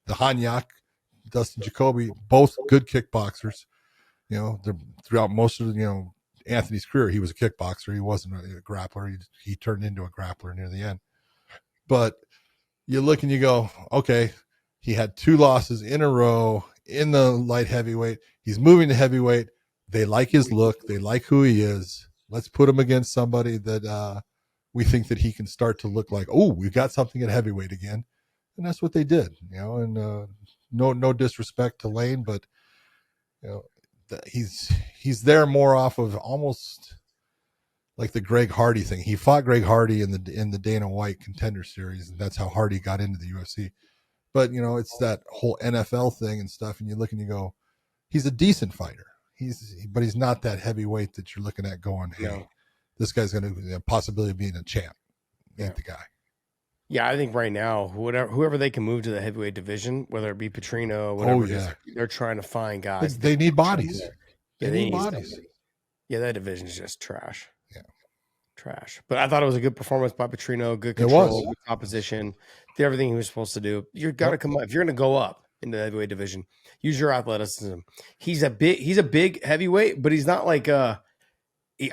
Hanyak, Dustin Jacoby, both good kickboxers. Throughout most of Anthony's career, he was a kickboxer. He wasn't a grappler. He turned into a grappler near the end. But you look and you go, okay, he had 2 losses in a row in the light heavyweight. He's moving to heavyweight. They like his look. They like who he is. Let's put him against somebody that we think that he can start to look like, oh, we've got something at heavyweight again. And that's what they did, and no disrespect to Lane, but, he's there more off of almost like the Greg Hardy thing. He fought Greg Hardy in the Dana White Contender Series, and that's how Hardy got into the UFC. But, it's that whole NFL thing and stuff, and you look and you go, he's a decent fighter. But he's not that heavyweight that you're looking at going, hey, this guy's going to possibility of being a champ. Ain't the guy. Yeah,
I think right now, whoever they can move to the heavyweight division, whether it be Petrino, whatever, they're trying to find guys.
They need bodies.
They need bodies. Somebody. Yeah, that division is just trash. Yeah, trash. But I thought it was a good performance by Petrino. Good control, good opposition, did everything he was supposed to do. You got to come up if you're going to go up into the heavyweight division. Use your athleticism. He's a big heavyweight, but he's not like I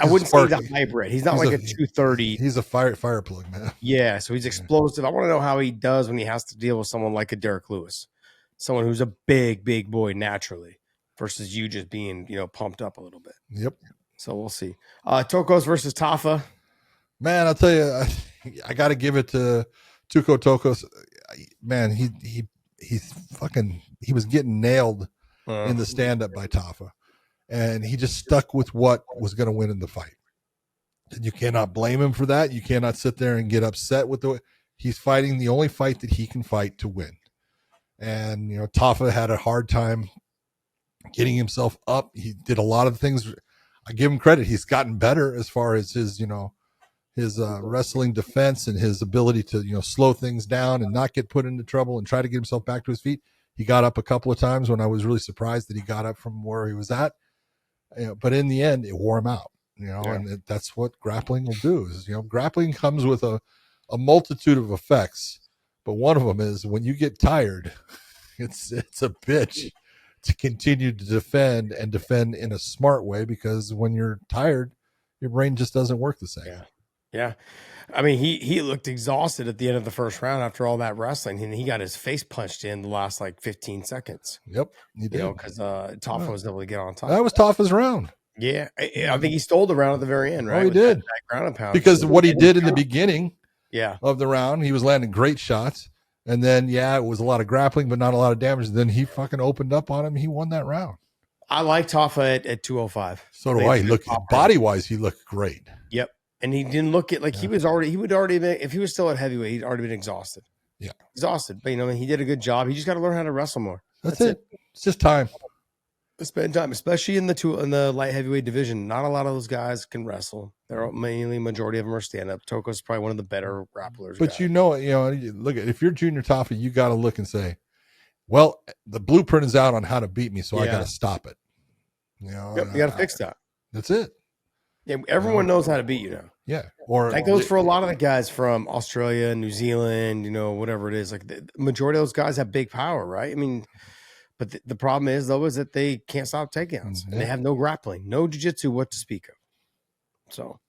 wouldn't say he's a hybrid. He's not like a 230.
He's a fire plug, man.
Yeah, so he's explosive. I want to know how he does when he has to deal with someone like a Derek Lewis, someone who's a big boy naturally, versus you just being pumped up a little bit.
Yep.
So we'll see. Tokkos versus Tafa.
Man, I'll tell you, I got to give it to Tokkos. Man, he was getting nailed in the stand-up by Tafa, and he just stuck with what was going to win in the fight. And you cannot blame him for that. You cannot sit there and get upset with he's fighting the only fight that he can fight to win. And, Tafa had a hard time getting himself up. He did a lot of things. I give him credit. He's gotten better as far as his wrestling defense and his ability to, slow things down and not get put into trouble and try to get himself back to his feet. He got up a couple of times when I was really surprised that he got up from where he was at. But in the end, it wore him out. And that's what grappling will do. Is grappling comes with a multitude of effects, but one of them is when you get tired, it's a bitch to continue to defend in a smart way, because when you're tired, your brain just doesn't work the same.
Yeah. I mean, he looked exhausted at the end of the first round after all that wrestling, and he got his face punched in the last 15 seconds.
Yep, he did.
Because Tafa was able to get on top.
That was Tafa's round.
Yeah, I think he stole the round at the very end, right?
Oh, he did.
That ground and pound.
Because what he did in the beginning
of
the round, he was landing great shots. And then, it was a lot of grappling, but not a lot of damage. And then he fucking opened up on him. He won that round.
I like Tafa at 205.
So do I. Look, body-wise, he looked great.
Yep. And he didn't look it like he would already been, if he was still at heavyweight, he'd already been exhausted. Yeah. Exhausted. But, he did a good job. He just got to learn how to wrestle more.
That's it. It's just time.
Spend time, especially in the light heavyweight division. Not a lot of those guys can wrestle. They're majority of them are stand-up. Tokkos is probably one of the better grapplers.
But look at, if you're Junior Tafa, you got to look and say, well, the blueprint is out on how to beat me, so I got to stop it. You
got to fix that.
That's it.
Yeah, everyone knows how to beat you now.
Yeah, or
that goes for a lot of the guys from Australia, New Zealand, whatever it is. Like the majority of those guys have big power, right? I mean, but the problem is that they can't stop takedowns, and they have no grappling, no jiu-jitsu, what to speak of. So,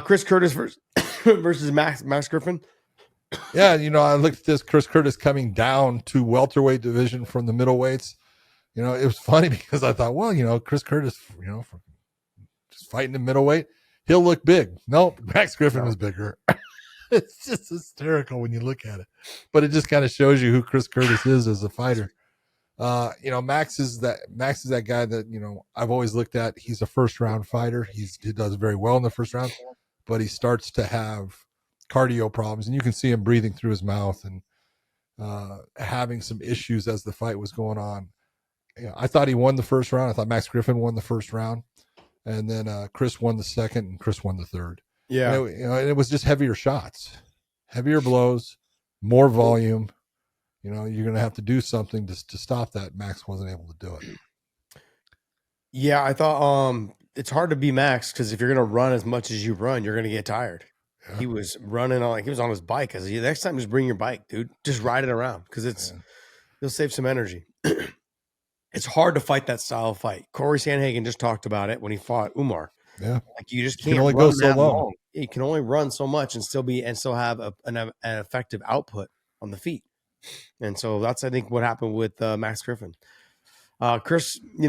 Chris Curtis versus Max Griffin.
Yeah, I looked at this Chris Curtis coming down to welterweight division from the middleweights. It was funny because I thought, well, Chris Curtis, just fighting in middleweight, he'll look big. Nope, Max Griffin was bigger. It's just hysterical when you look at it, but it just kind of shows you who Chris Curtis is as a fighter. Max is that guy that I've always looked at. He's a first round fighter. He does very well in the first round, but he starts to have cardio problems, and you can see him breathing through his mouth and having some issues as the fight was going on. I thought he won the first round. I thought Max Griffin won the first round, and then Chris won the second, and Chris won the third. Yeah, it was just heavier shots, heavier blows, more volume. You're going to have to do something to stop that. Max wasn't able to do it.
Yeah, I thought it's hard to be Max because if you're going to run as much as you run, you're going to get tired. Yeah. He was running he was on his bike. Because next time, just bring your bike, dude. Just ride it around because you'll save some energy. It's hard to fight that style of fight. Corey Sandhagen just talked about it when he fought Umar. Yeah, you just can't
only go so long.
You can only run so much and still have an effective output on the feet. And so that's, I think, what happened with Max Griffin. Chris, he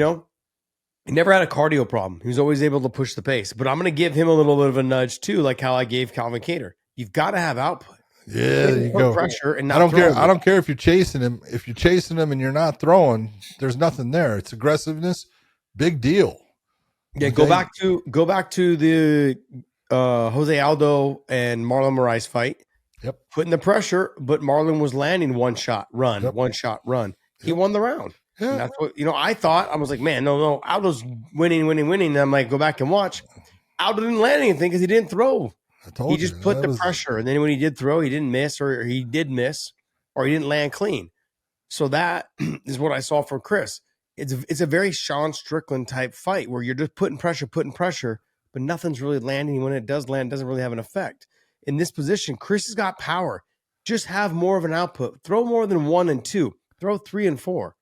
never had a cardio problem. He was always able to push the pace. But I'm going to give him a little bit of a nudge too, like how I gave Calvin Kattar. You've got to have output.
Yeah, there you go.
Pressure and not
I don't care. I don't care if you're chasing him. If you're chasing him and you're not throwing, there's nothing there. It's aggressiveness. Big deal.
Yeah, okay. Go back to the Jose Aldo and Marlon Moraes fight.
Yep.
Putting the pressure, but Marlon was landing one shot, run. He won the round. Yeah. And that's what, I thought. I was like, man, no, Aldo's winning. And I'm like, go back and watch. Aldo didn't land anything because he didn't throw. He just put the pressure. And then when he did throw, he didn't miss, or he did miss, or he didn't land clean. So that is what I saw from Chris. It's a very Sean Strickland type fight where you're just putting pressure, but nothing's really landing. When it does land, it doesn't really have an effect. In this position, Chris has got power. Just have more of an output. Throw more than 1 and 2. Throw 3 and 4.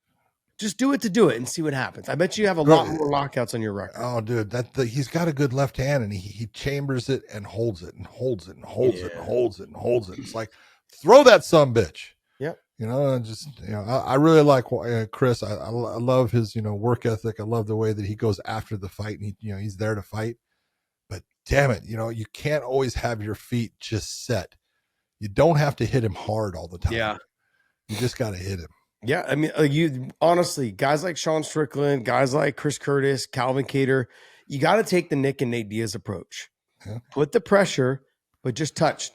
Just do it to do it and see what happens. I bet you have a lot more knockouts on your record.
Oh, dude, he's got a good left hand, and he chambers it and holds it and holds it and holds it and holds it and holds it. It's like, throw that sumbitch.
Yep.
I really like Chris. I love his work ethic. I love the way that he goes after the fight, and he's there to fight. But damn it, you can't always have your feet just set. You don't have to hit him hard all the time.
Yeah.
You just got to hit him.
Yeah, I mean, you honestly, guys like Sean Strickland, guys like Chris Curtis, Calvin Kattar, you got to take the Nick and Nate Diaz approach. Yeah. Put the pressure, but just touch.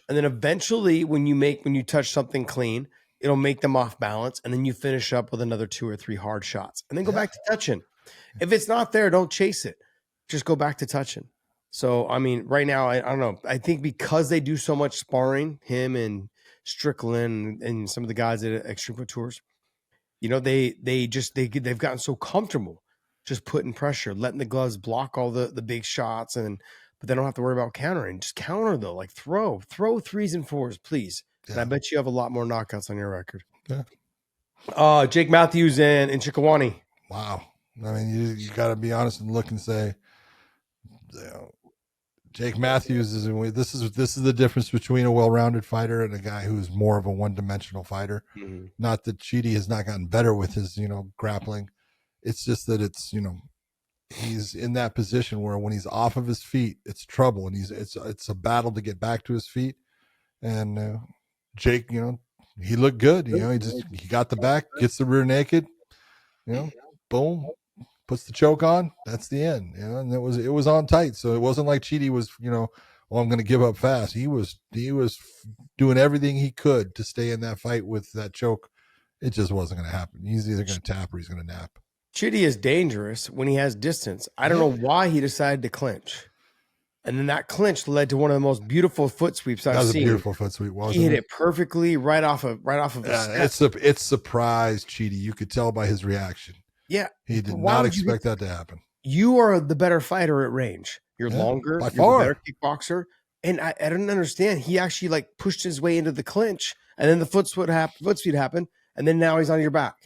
And then eventually when you touch something clean, it'll make them off balance. And then you finish up with another 2 or 3 hard shots and then go back to touching. If it's not there, don't chase it. Just go back to touching. So, I mean, right now, I don't know. I think because they do so much sparring, him and Strickland and some of the guys at Extreme Tours. You know, they've gotten so comfortable just putting pressure, letting the gloves block all the big shots, but they don't have to worry about countering. Just counter though, like throw 3s and 4s, please. Yeah. And I bet you have a lot more knockouts on your record.
Yeah.
Jake Matthews and Njokuani.
Wow. I mean, you got to be honest and look and say, you know, Jake Matthews this is the difference between a well-rounded fighter and a guy who's more of a one-dimensional fighter.
Mm-hmm. Not
that Chidi has not gotten better with his, grappling. It's just that it's, he's in that position where when he's off of his feet, it's trouble, and it's a battle to get back to his feet. And Jake, he looked good. He got the back, gets the rear naked, boom, puts the choke on. That's the end. And it was on tight. So it wasn't like Chidi was, I'm going to give up fast. He was doing everything he could to stay in that fight with that choke. It just wasn't going to happen. He's either going to tap or he's going to nap.
Chidi is dangerous when he has distance. I don't know why he decided to clinch. And then that clinch led to one of the most beautiful foot sweeps I've seen.
That was a beautiful foot sweep, wasn't it?
He hit it perfectly right off of his step.
It surprised Chidi. You could tell by his reaction.
Yeah.
He did not expect that to happen.
You are the better fighter at range. You're longer.
By
you're
far.
the better kickboxer. And I didn't understand. He actually pushed his way into the clinch, and then the foot speed happened, and then now he's on your back.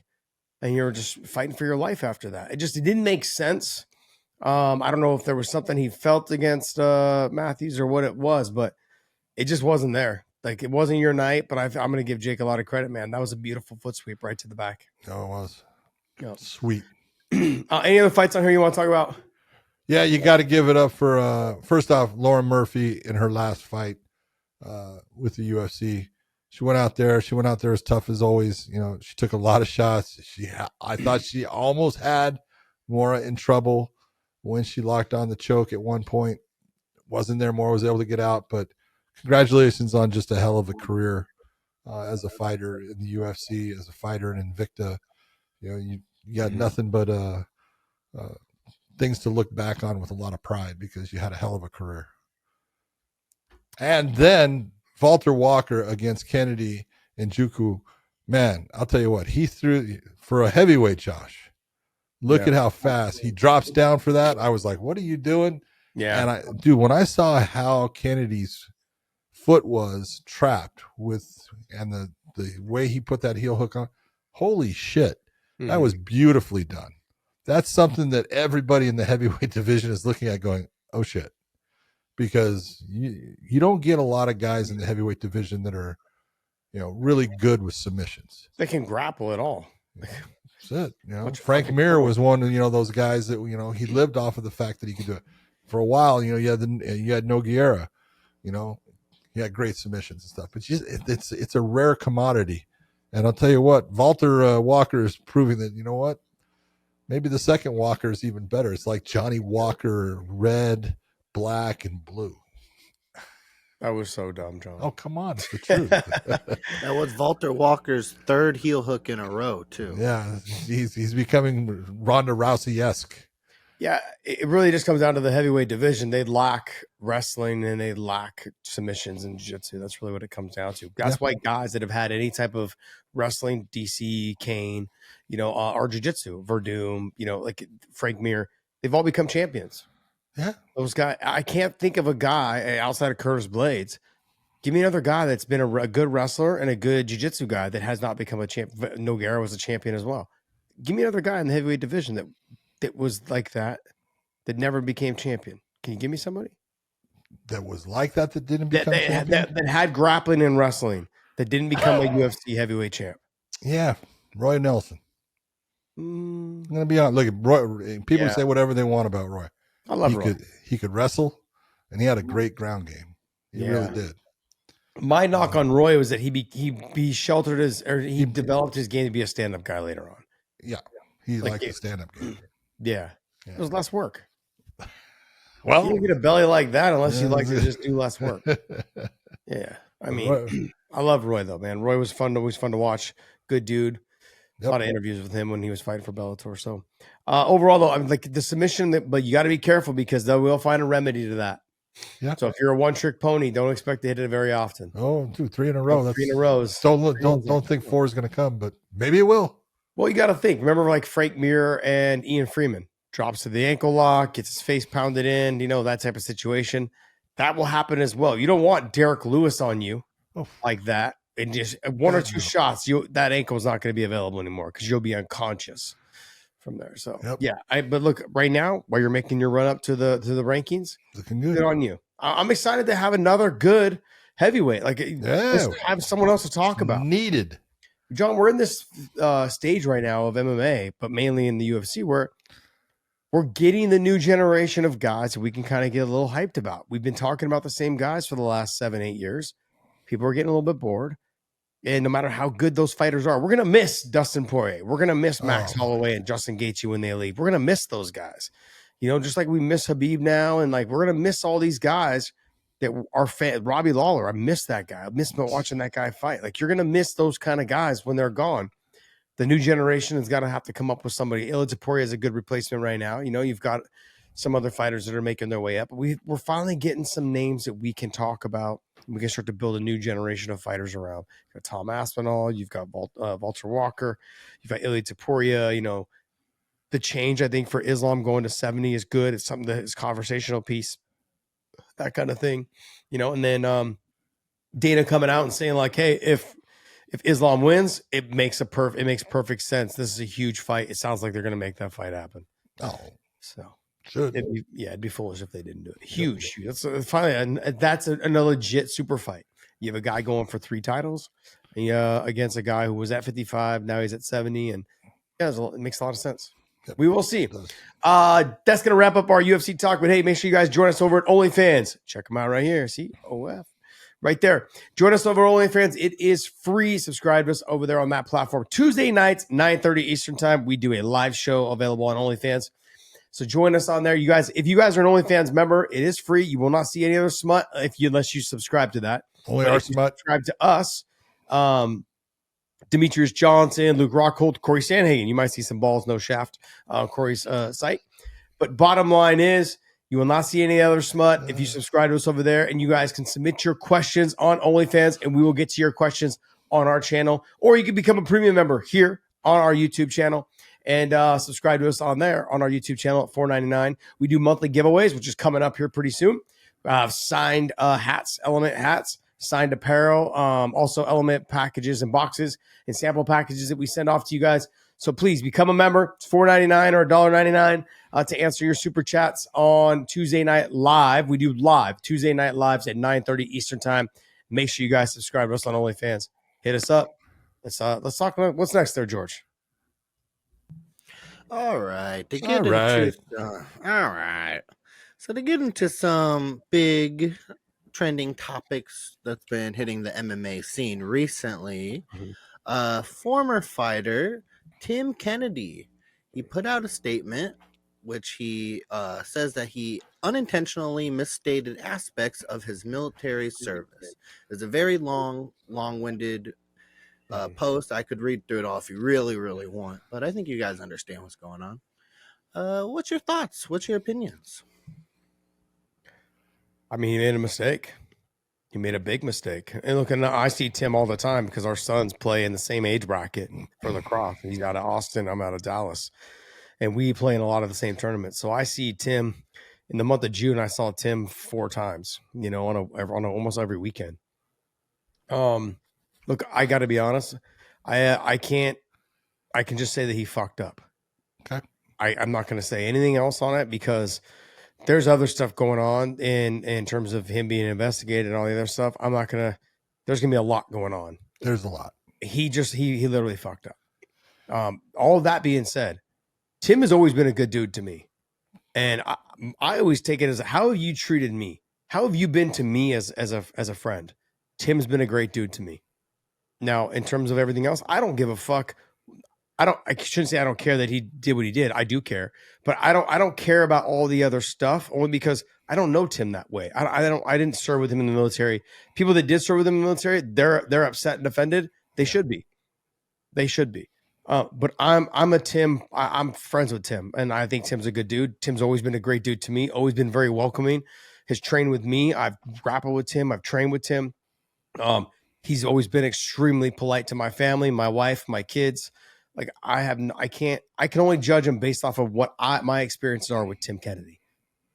And you're just fighting for your life after that. It didn't make sense. I don't know if there was something he felt against Matthews or what it was, but it just wasn't there. Like, it wasn't your night, but I'm going to give Jake a lot of credit, man. That was a beautiful foot sweep right to the back.
No, it was.
Yep.
Sweet.
Any other fights on here you want to talk about?
Yeah, you got to give it up for, first off, Lauren Murphy in her last fight with the UFC. She went out there as tough as always. She took a lot of shots. I thought she almost had Moura in trouble when she locked on the choke at one point. Wasn't there. Moura was able to get out, but congratulations on just a hell of a career as a fighter in the UFC, as a fighter in Invicta. You got nothing but things to look back on with a lot of pride because you had a hell of a career. And then Walter Walker against Kennedy Njokuani. Man, I'll tell you what, he threw for a heavyweight, Josh. Look at how fast he drops down for that. I was like, what are you doing?
Yeah.
And when I saw how Kennedy's foot was trapped and the way he put that heel hook on, holy shit, that was beautifully done. That's something that everybody in the heavyweight division is looking at going, oh shit. Because you don't get a lot of guys in the heavyweight division that are, really good with submissions.
They can grapple at all.
That's it. Frank Mir was one of, those guys that, he lived off of the fact that he could do it. For a while, you had Nogueira, he had great submissions and stuff. But it's a rare commodity. And I'll tell you what, Walter Walker is proving that, maybe the second Walker is even better. It's like Johnny Walker, red, black, and blue.
That was so dumb, John.
Oh, come on. It's the truth.
That was Walter Walker's third heel hook in a row, too.
Yeah, he's becoming Ronda Rousey-esque.
Yeah, it really just comes down to the heavyweight division. They lack wrestling and they lack submissions and jiu-jitsu. That's really what it comes down to. That's why guys that have had any type of wrestling, DC, Kane, or jiu-jitsu, Verdum, like Frank Mir, they've all become champions.
Yeah.
Those guys, I can't think of a guy outside of Curtis Blades. Give me another guy that's been a good wrestler and a good jiu-jitsu guy that has not become a champion. Nogueira was a champion as well. Give me another guy in the heavyweight division that was like that never became champion. Can you give me somebody?
That was like that didn't become champion?
That had grappling and wrestling that didn't become a UFC heavyweight champ.
Yeah. Roy Nelson. I'm going to be honest. Look, at Roy. People say whatever they want about Roy.
I love Roy.
He could wrestle, and he had a great ground game. He really did.
My knock on Roy was that he sheltered he developed his game to be a stand-up guy later on.
Yeah. He liked the stand-up game.
Yeah. It was less work.
Well,
you don't get a belly like that unless you like to just do less work. Yeah. I mean, I love Roy though, man. Roy was always fun to watch. Good dude. Yep. A lot of interviews with him when he was fighting for Bellator. So overall though, I'm like the submission, but you got to be careful because they will find a remedy to that.
Yeah.
So if you're a one-trick pony, don't expect to hit it very often.
Oh, 2, 3 in a row. That's
3 in a row.
Don't think 4 is going to come, but maybe it will.
Well, you got to think. Remember, like Frank Mir and Ian Freeman drops to the ankle lock, gets his face pounded in. You know, that type of situation. That will happen as well. You don't want Derek Lewis on you like that. And just one or two shots, that ankle is not going to be available anymore because you'll be unconscious from there. So but look, right now, while you're making your run up to the rankings,
looking
good on you. I'm excited to have another good heavyweight. Like, just have someone else to talk about.
Needed.
John, we're in this stage right now of MMA, but mainly in the UFC, where we're getting the new generation of guys that we can kind of get a little hyped about. We've been talking about the same guys for the last 7-8 years. People are getting a little bit bored. And no matter how good those fighters are, we're going to miss Dustin Poirier. We're going to miss Max Holloway and Justin Gaethje when they leave. We're going to miss those guys. You know, just like we miss Khabib now. And like, we're going to miss all these guys that are Robbie Lawler. I miss that guy. I miss watching that guy fight. Like, you're going to miss those kind of guys when they're gone. The new generation is going to have to come up with somebody. Ilia Topuria is a good replacement right now. You know, you've got some other fighters that are making their way up. We're finally getting some names that we can talk about. We can start to build a new generation of fighters around. You've got Tom Aspinall. You've got Walter Walker. You've got Ilia Topuria. You know, the change, I think, for Islam going to 70 is good. It's something that is conversational piece, that kind of thing. You know, and then Dana coming out and saying like, hey, if Islam wins, it makes perfect sense. This is a huge fight. It sounds like they're going to make that fight happen.
Oh,
so
should
it'd be foolish if they didn't do it. Huge. That's finally that's a legit super fight. You have a guy going for 3 titles against a guy who was at 55. Now he's at 70, and it makes a lot of sense. We will see. That's going to wrap up our UFC talk. But hey, make sure you guys join us over at OnlyFans. Check them out right here. See, OF. Right there. Join us over at OnlyFans. It is free. Subscribe to us over there on that platform. Tuesday nights, 9:30 Eastern time. We do a live show available on OnlyFans. So join us on there. You guys, if you guys are an OnlyFans member, it is free. You will not see any other smut unless you subscribe to that.
Only our smut.
Subscribe to us. Demetrius Johnson, Luke Rockhold, Corey Sanhagen. You might see some balls, no shaft on Corey's site. But bottom line is, you will not see any other smut if you subscribe to us over there, and you guys can submit your questions on OnlyFans, and we will get to your questions on our channel. Or you can become a premium member here on our YouTube channel and subscribe to us on there on our YouTube channel at $4.99. We do monthly giveaways, which is coming up here pretty soon. Signed hats, Element hats, signed apparel, also Element packages and boxes and sample packages that we send off to you guys. So please become a member. It's $4.99 or $1.99 to answer your super chats on Tuesday Night Live. We do live Tuesday Night Lives at 9:30 Eastern time. Make sure you guys subscribe to us on OnlyFans. Hit us up. Let's talk about what's next there, George.
All right. So to get into some big trending topics that's been hitting the MMA scene recently, former fighter Tim Kennedy, he put out a statement which he says that he unintentionally misstated aspects of his military service. It's a very long-winded post. I could read through it all if you really, really want, but I think you guys understand what's going on. What's your thoughts? What's your opinions?
I mean, he made a mistake. He made a big mistake. And look, I see Tim all the time because our sons play in the same age bracket for lacrosse. He's out of Austin. I'm out of Dallas. And we play in a lot of the same tournaments. So I see Tim in the month of June. I saw Tim 4 times, you know, on almost every weekend. Look, I got to be honest. I can just say that he fucked up.
Okay.
I'm not going to say anything else on it because there's other stuff going on in terms of him being investigated and all the other stuff. There's going to be a lot going on.
There's a lot.
He literally fucked up. All of that being said, Tim has always been a good dude to me. And I always take it as, how have you treated me? How have you been to me as a friend? Tim's been a great dude to me. Now, in terms of everything else, I don't give a fuck. I shouldn't say I don't care that he did what he did. I do care, but I don't care about all the other stuff only because I don't know Tim that way. I didn't serve with him in the military. People that did serve with him in the military, they're upset and offended. They should be. But I'm friends with Tim, and I think Tim's a good dude. Tim's always been a great dude to me. Always been very welcoming. has trained with me. I've grappled with Tim. I've trained with Tim. He's always been extremely polite to my family, my wife, my kids. Like I can only judge him based off of what my experiences are with Tim Kennedy.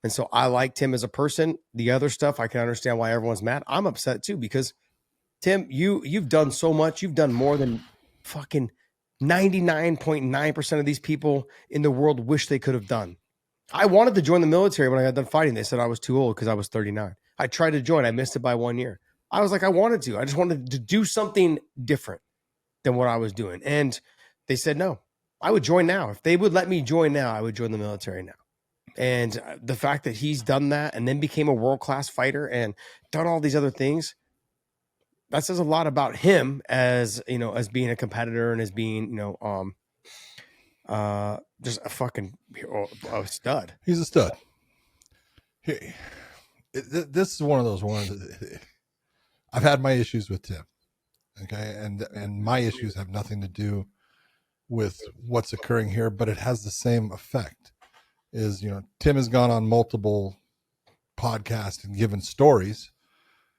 And so I like Tim as a person. The other stuff, I can understand why everyone's mad. I'm upset too, because Tim, you've done so much. You've done more than fucking 99.9% of these people in the world wish they could have done. I wanted to join the military when I got done fighting. They said I was too old because I was 39. I tried to join. I missed it by 1 year. I was like, I wanted to. I just wanted to do something different than what I was doing. And they said no. I would join now. If they would let me join now, I would join the military now. And the fact that he's done that and then became a world-class fighter and done all these other things, that says a lot about him as, you know, as being a competitor and as being, you know, just a fucking a stud.
He's a stud. This is one of those ones. I've had my issues with Tim. Okay. And my issues have nothing to do with what's occurring here, but it has the same effect. Is, you know, Tim has gone on multiple podcasts and given stories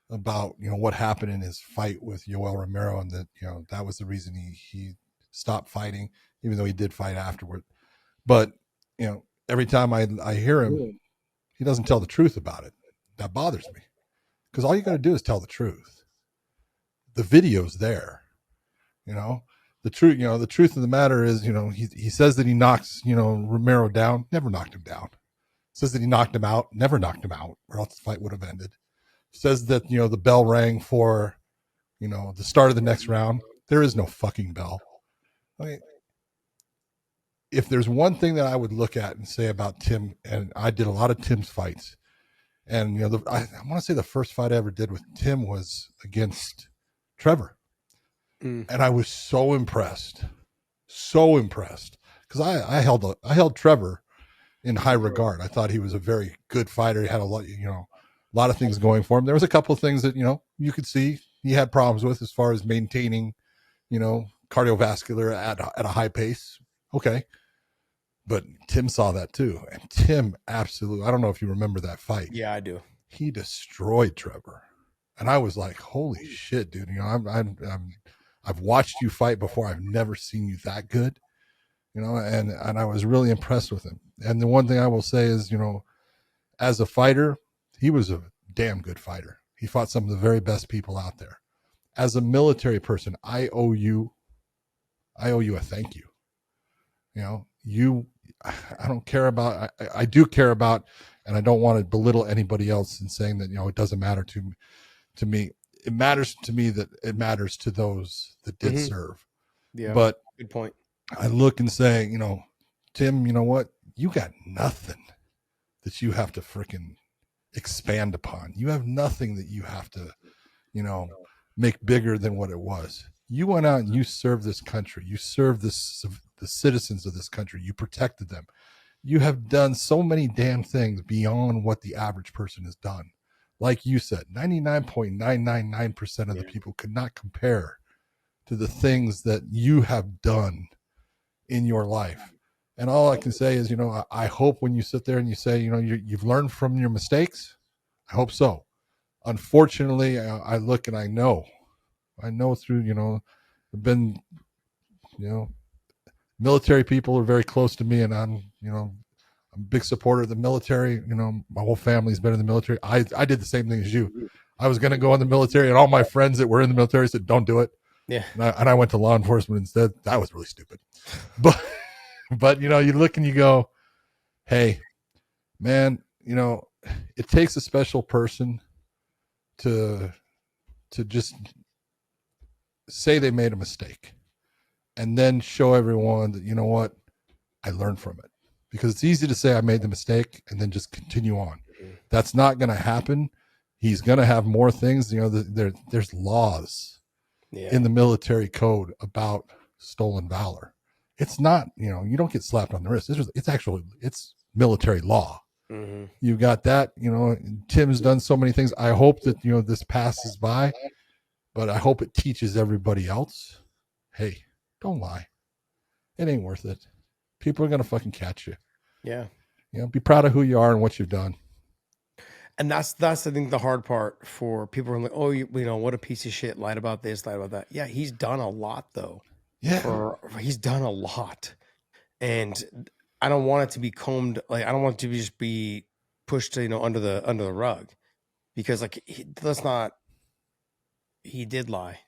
about, you know, what happened in his fight with Yoel Romero, and that, you know, that was the reason he stopped fighting, even though he did fight afterward. But, you know, every time I hear him, he doesn't tell the truth about it. That bothers me, because all you got to do is tell the truth. The video's there, you know. The truth, you know, the truth of the matter is, you know, he says that he knocks, you know, Romero down, never knocked him down. Says that he knocked him out, never knocked him out, or else the fight would have ended. Says that, you know, the bell rang for, you know, the start of the next round. There is no fucking bell. I mean, if there's one thing that I would look at and say about Tim, and I did a lot of Tim's fights, and, you know, I want to say the first fight I ever did with Tim was against Trevor. And I was so impressed, because I held Trevor in high regard. I thought he was a very good fighter. He had a lot of things going for him. There was a couple of things that, you know, you could see he had problems with as far as maintaining, you know, cardiovascular at a high pace. Okay. But Tim saw that too. And Tim absolutely, I don't know if you remember that fight.
Yeah, I do.
He destroyed Trevor. And I was like, holy shit, dude. You know, I've watched you fight before. I've never seen you that good, you know, and I was really impressed with him. And the one thing I will say is, you know, as a fighter, he was a damn good fighter. He fought some of the very best people out there. As a military person, I owe you a thank you. You know, I don't care about, I do care about, and I don't want to belittle anybody else in saying that, you know, it doesn't matter to me. It matters to me that it matters to those that did serve.
Yeah.
But
good point.
I look and say, you know, Tim, you know what? You got nothing that you have to freaking expand upon. You have nothing that you have to, you know, make bigger than what it was. You went out and you served this country. You served the citizens of this country. You protected them. You have done so many damn things beyond what the average person has done. Like you said, 99.999% of the people could not compare to the things that you have done in your life. And all I can say is, you know, I hope when you sit there and you say, you know, you've learned from your mistakes. I hope so. Unfortunately, I look and I know through, you know, I've been, you know, military people are very close to me, and I'm, you know, I'm a big supporter of the military. You know, my whole family's been in the military. I did the same thing as you. I was going to go in the military, and all my friends that were in the military said, don't do it.
Yeah.
And I went to law enforcement instead. That was really stupid. But, you know, you look and you go, hey, man, you know, it takes a special person to just say they made a mistake and then show everyone that, you know what, I learned from it. Because it's easy to say I made the mistake and then just continue on. That's not going to happen. He's going to have more things. You know, there's laws in the military code about stolen valor. It's not, you know, you don't get slapped on the wrist. It's military law. You got that, you know, Tim's done so many things. I hope that, you know, this passes by, but I hope it teaches everybody else, hey, don't lie. It ain't worth it. People are going to fucking catch you.
Yeah.
You know, be proud of who you are and what you've done.
And that's I think the hard part for people who are like, oh, you know, what a piece of shit, lied about this, lied about that. Yeah, he's done a lot though.
Yeah.
He's done a lot. And I don't want it to be combed, like I don't want it to just be pushed, you know, under the rug, because like he did lie,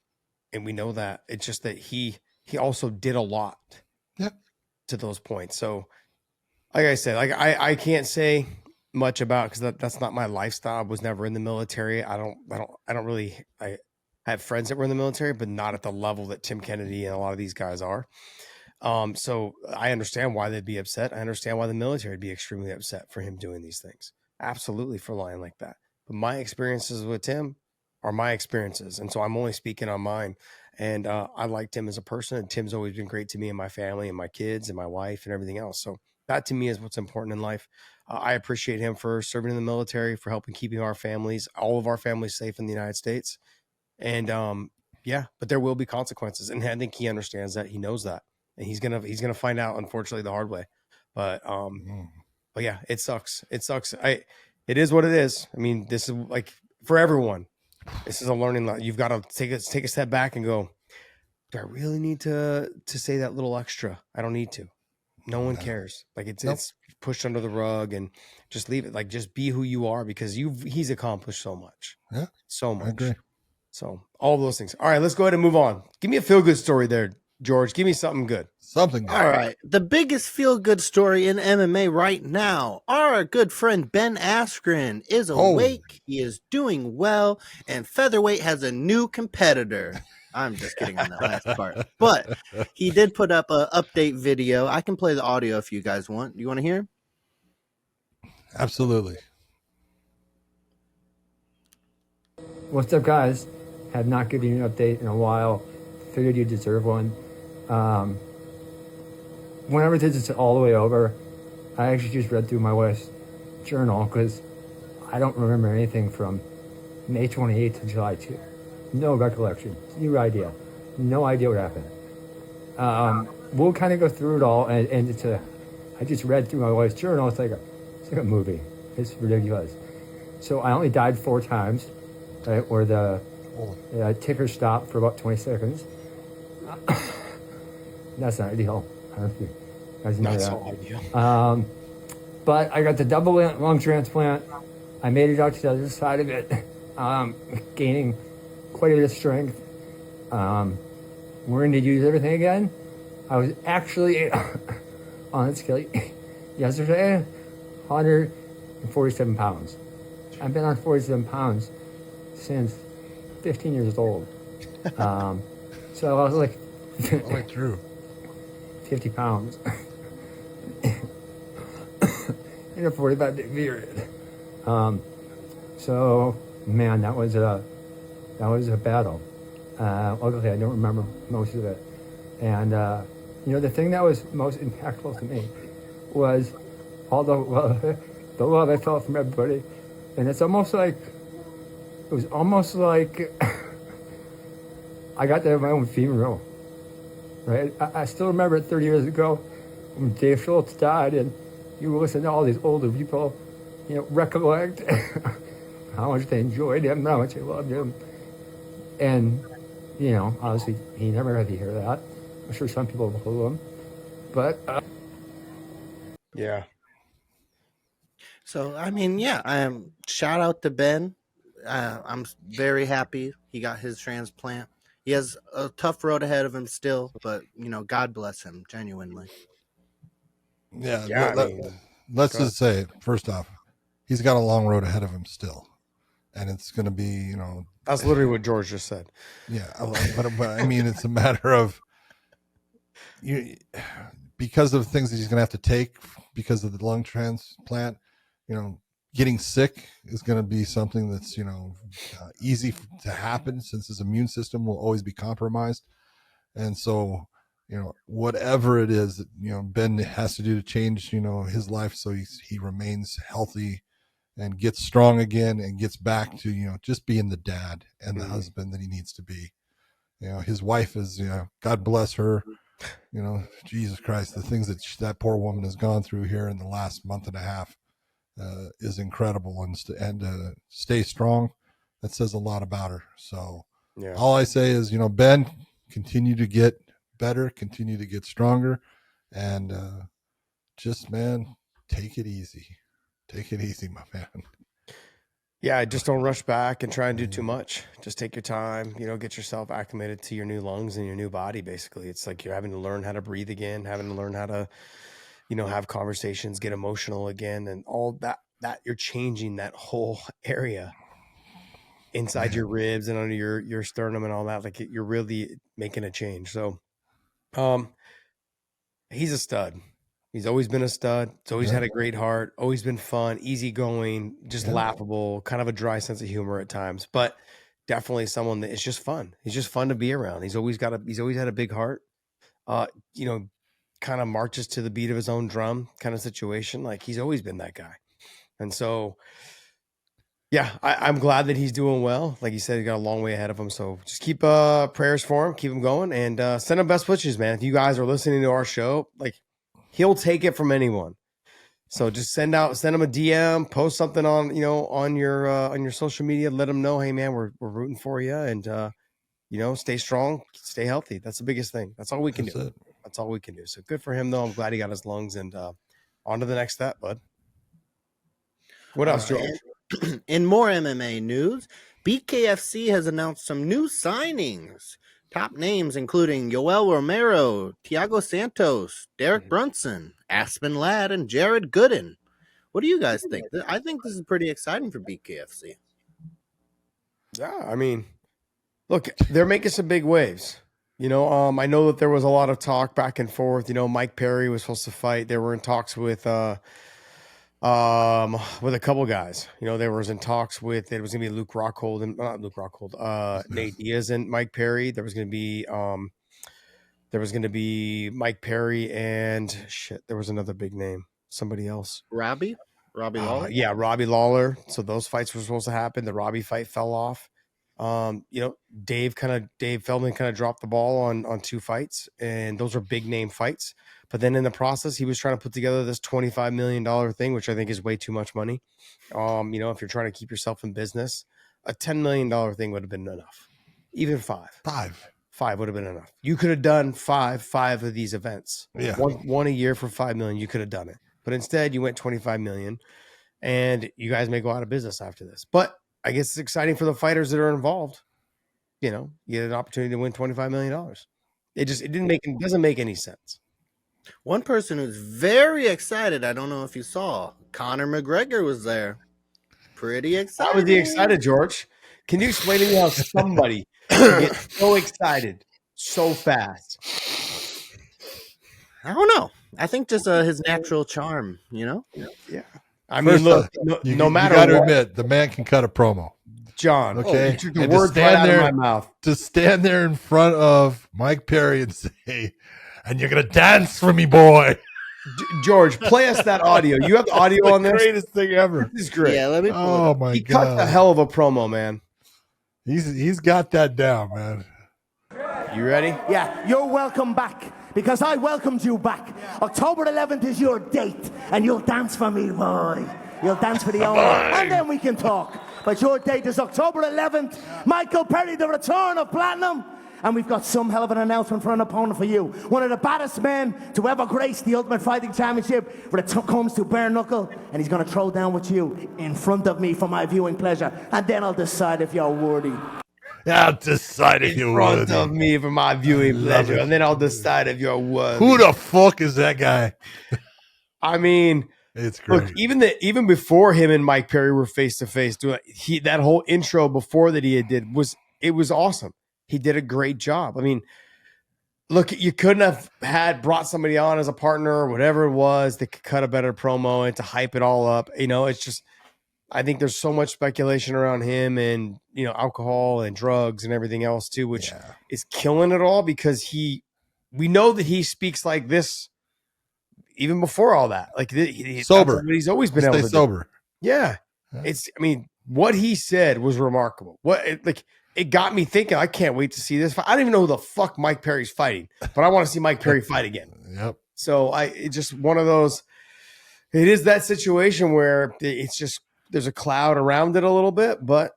and we know that. It's just that he also did a lot to those points. So like I said, like I can't say much about, because that's not my lifestyle. I was never in the military. I have friends that were in the military, but not at the level that Tim Kennedy and a lot of these guys are. So I understand why they'd be upset. I understand why the military would be extremely upset for him doing these things. Absolutely, for lying like that. But my experiences with Tim are my experiences. And so I'm only speaking on mine. And I like Tim as a person. And Tim's always been great to me and my family and my kids and my wife and everything else. So that to me is what's important in life. I appreciate him for serving in the military, for helping keeping our families, all of our families, safe in the United States. And yeah, but there will be consequences. And I think he understands that. He knows that. And he's gonna find out, unfortunately, the hard way. But yeah, it sucks. It sucks. It is what it is. I mean, this is like for everyone. This is a learning lot. You've got to take a step back and go, do I really need to say that little extra? I don't need to. No one cares. Like it's pushed under the rug, and just leave it. Like just be who you are, because he's accomplished so much.
Yeah.
So much.
I agree.
So all those things. All right, let's go ahead and move on. Give me a feel good story there, George. Give me something good.
Something good.
All right. The biggest feel-good story in MMA right now. Our good friend Ben Askren is awake. He is doing well. And featherweight has a new competitor. I'm just kidding on that last part. But he did put up an update video. I can play the audio if you guys want. You want to hear?
Absolutely.
What's up, guys? Have not given you an update in a while. Figured you deserve one. Whenever this is all the way over, I actually just read through my wife's journal, because I don't remember anything from May 28th to July 2. No recollection. Zero idea. No idea what happened. We'll kind of go through it all, and I just read through my wife's journal. It's like a movie. It's ridiculous. So I only died 4 times, right, where the ticker stopped for about 20 seconds. That's not ideal. I don't know if you guys know
That's
that.
all ideal.
But I got the double lung transplant. I made it out to the other side of it, gaining quite a bit of strength. Learning to use everything again. I was actually on a scale yesterday, 147 pounds. I've been on 47 pounds since 15 years old. So I was like,
Oh, true.
50 pounds in a 45-day period. So man, that was a battle. Luckily, I don't remember most of it. And the thing that was most impactful to me was all the love I felt from everybody. And it was almost like I got to have my own funeral, right? I still remember 30 years ago when Dave Schultz died, and you listen to all these older people, recollect how much they enjoyed him, how much they loved him. And, obviously he never had to hear that. I'm sure some people will him. But
Yeah.
So, I mean, yeah, shout out to Ben. I'm very happy he got his transplant. He has a tough road ahead of him still, but, God bless him, genuinely.
Yeah. Let's just say, first off, he's got a long road ahead of him still. And it's going to be,
That's literally what George just said.
Yeah. But I mean, it's a matter of, because of things that he's going to have to take because of the lung transplant, getting sick is going to be something that's, easy to happen, since his immune system will always be compromised. And so, whatever it is that, Ben has to do to change, his life so he remains healthy and gets strong again and gets back to, just being the dad and the husband that he needs to be. His wife is, God bless her, Jesus Christ, the things that that poor woman has gone through here in the last month and a half is incredible, and stay strong. That says a lot about her. So all I say is, Ben, continue to get better, continue to get stronger, and just, man, take it easy. Take it easy, my man.
Yeah, just don't rush back and try and do too much. Just take your time, get yourself acclimated to your new lungs and your new body, basically. It's like you're having to learn how to breathe again, having to learn how to, have conversations, get emotional again, and all that you're changing that whole area inside your ribs and under your sternum and all that. Like, you're really making a change. So, he's a stud. He's always been a stud. He's always had a great heart, always been fun, easygoing, just laughable, kind of a dry sense of humor at times, but definitely someone that is just fun. He's just fun to be around. He's always had a big heart. Kind of marches to the beat of his own drum kind of situation. Like, he's always been that guy. And so, yeah, I'm glad that he's doing well. Like you said, he got a long way ahead of him. So just keep prayers for him, keep him going, and send him best wishes, man. If you guys are listening to our show, like, he'll take it from anyone. So just send him a DM, post something on your social media, let him know, hey man, we're rooting for you, and stay strong, stay healthy. That's the biggest thing. That's all we can do. That's all we can do. So good for him though. I'm glad he got his lungs, and on to the next step, bud. What else, George?
In more MMA news, BKFC has announced some new signings. Top names including Yoel Romero, Thiago Santos, Derek Brunson, Aspen Ladd, and Jared Gooden. What do you guys think? I think this is pretty exciting for BKFC.
Yeah, I mean, look, they're making some big waves. I know that there was a lot of talk back and forth. Mike Perry was supposed to fight. They were in talks with a couple guys. There was in talks with, it was gonna be Nate Diaz and Mike Perry. There was gonna be Mike Perry and there was another big name, somebody else.
Robbie Lawler.
Yeah, Robbie Lawler. So those fights were supposed to happen. The Robbie fight fell off. Dave Feldman kind of dropped the ball on two fights, and those are big name fights. But then in the process, he was trying to put together this $25 million thing, which I think is way too much money. If you're trying to keep yourself in business, a $10 million thing would have been enough. Even five would have been enough. You could have done five of these events.
Yeah.
One a year for $5 million. You could have done it. But instead, you went $25 million, and you guys may go out of business after this. But I guess it's exciting for the fighters that are involved. You get an opportunity to win $25 million. It doesn't make any sense.
One person who's very excited, I don't know if you saw, Conor McGregor was there. Pretty excited.
How was he excited, George? Can you explain to me how somebody can get so excited so fast?
I don't know. I think just his natural charm, Yeah.
I mean, look, no matter what. You got to
admit, the man can cut a promo.
John,
okay,
you took the words right out of my mouth.
To stand there in front of Mike Perry and say, and you're going to dance for me, boy.
George, play us that audio. You have the audio on this?
Greatest thing ever.
This is great.
Yeah, let me pull it up.
My God.
He cut a hell of a promo, man.
He's got that down, man.
You ready?
Yeah, you're welcome back, because I welcomed you back. October 11th is your date, and you'll dance for me, boy. You'll dance for the owner, and then we can talk. But your date is October 11th. Michael Perry, the return of Platinum. And we've got some hell of an announcement for an opponent for you. One of the baddest men to ever grace the Ultimate Fighting Championship when it comes to bare knuckle. And he's going to throw down with you in front of me for my viewing pleasure. And then I'll decide if you're worthy.
I'll decide if you're worthy.
In front of me for my viewing pleasure. And then I'll decide if you're worthy.
Who the fuck is that guy?
I mean...
It's great.
Look, even before him and Mike Perry were face to face, doing that whole intro before that he did was awesome. He did a great job. I mean, look, you couldn't have brought somebody on as a partner or whatever it was that could cut a better promo and to hype it all up. It's just, I think there's so much speculation around him and alcohol and drugs and everything else too, which is killing it all, because we know that he speaks like this. Even before all that, like
sober,
he's always been able to
sober.
Do. Yeah, what he said was remarkable. It got me thinking. I can't wait to see this fight. I don't even know who the fuck Mike Perry's fighting, but I want to see Mike Perry fight again.
Yep.
So it's just one of those. it is that situation where it's just there's a cloud around it a little bit, but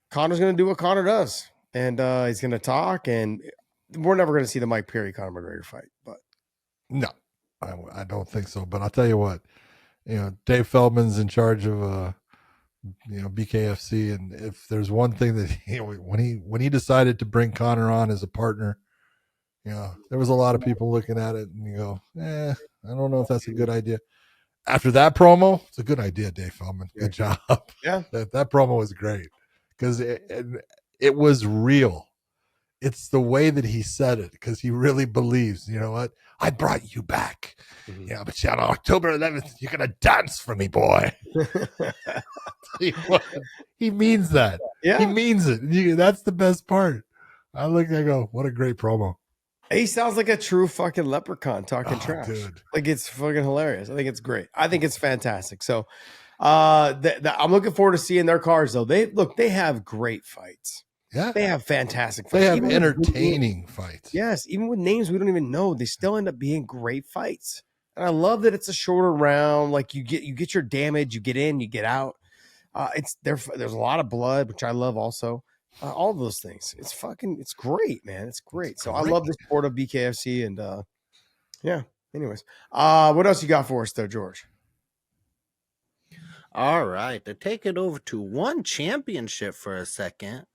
Connor's going to do what Connor does, and he's going to talk, and we're never going to see the Mike Perry Conor McGregor fight. But
No, I don't think so. But I'll tell you what, Dave Feldman's in charge of BKFC, and if there's one thing that when he decided to bring Conor on as a partner, there was a lot of people looking at it and you go, I don't know if that's a good idea. After that promo, it's a good idea, Dave Feldman. Good job.
Yeah,
that promo was great because it was real. It's the way that he said it because he really believes, you know what? I brought you back.
Mm-hmm.
But on October 11th, you're going to dance for me, boy. He means that.
Yeah.
He means it. That's the best part. I go, what a great promo.
He sounds like a true fucking leprechaun talking trash.
Dude.
Like, it's fucking hilarious. I think it's great. I think it's fantastic. So I'm looking forward to seeing their cards, though. They have great fights.
Yeah.
They have fantastic fights.
They have
Even
entertaining fights.
Yes. Even with names we don't even know, they still end up being great fights. And I love that it's a shorter round. Like, you get your damage, you get in, you get out. There's a lot of blood, which I love also. All of those things. It's great, man. It's great. So I love the sport of BKFC, and yeah. Anyways, what else you got for us there, George?
All right, to take it over to one championship for a second,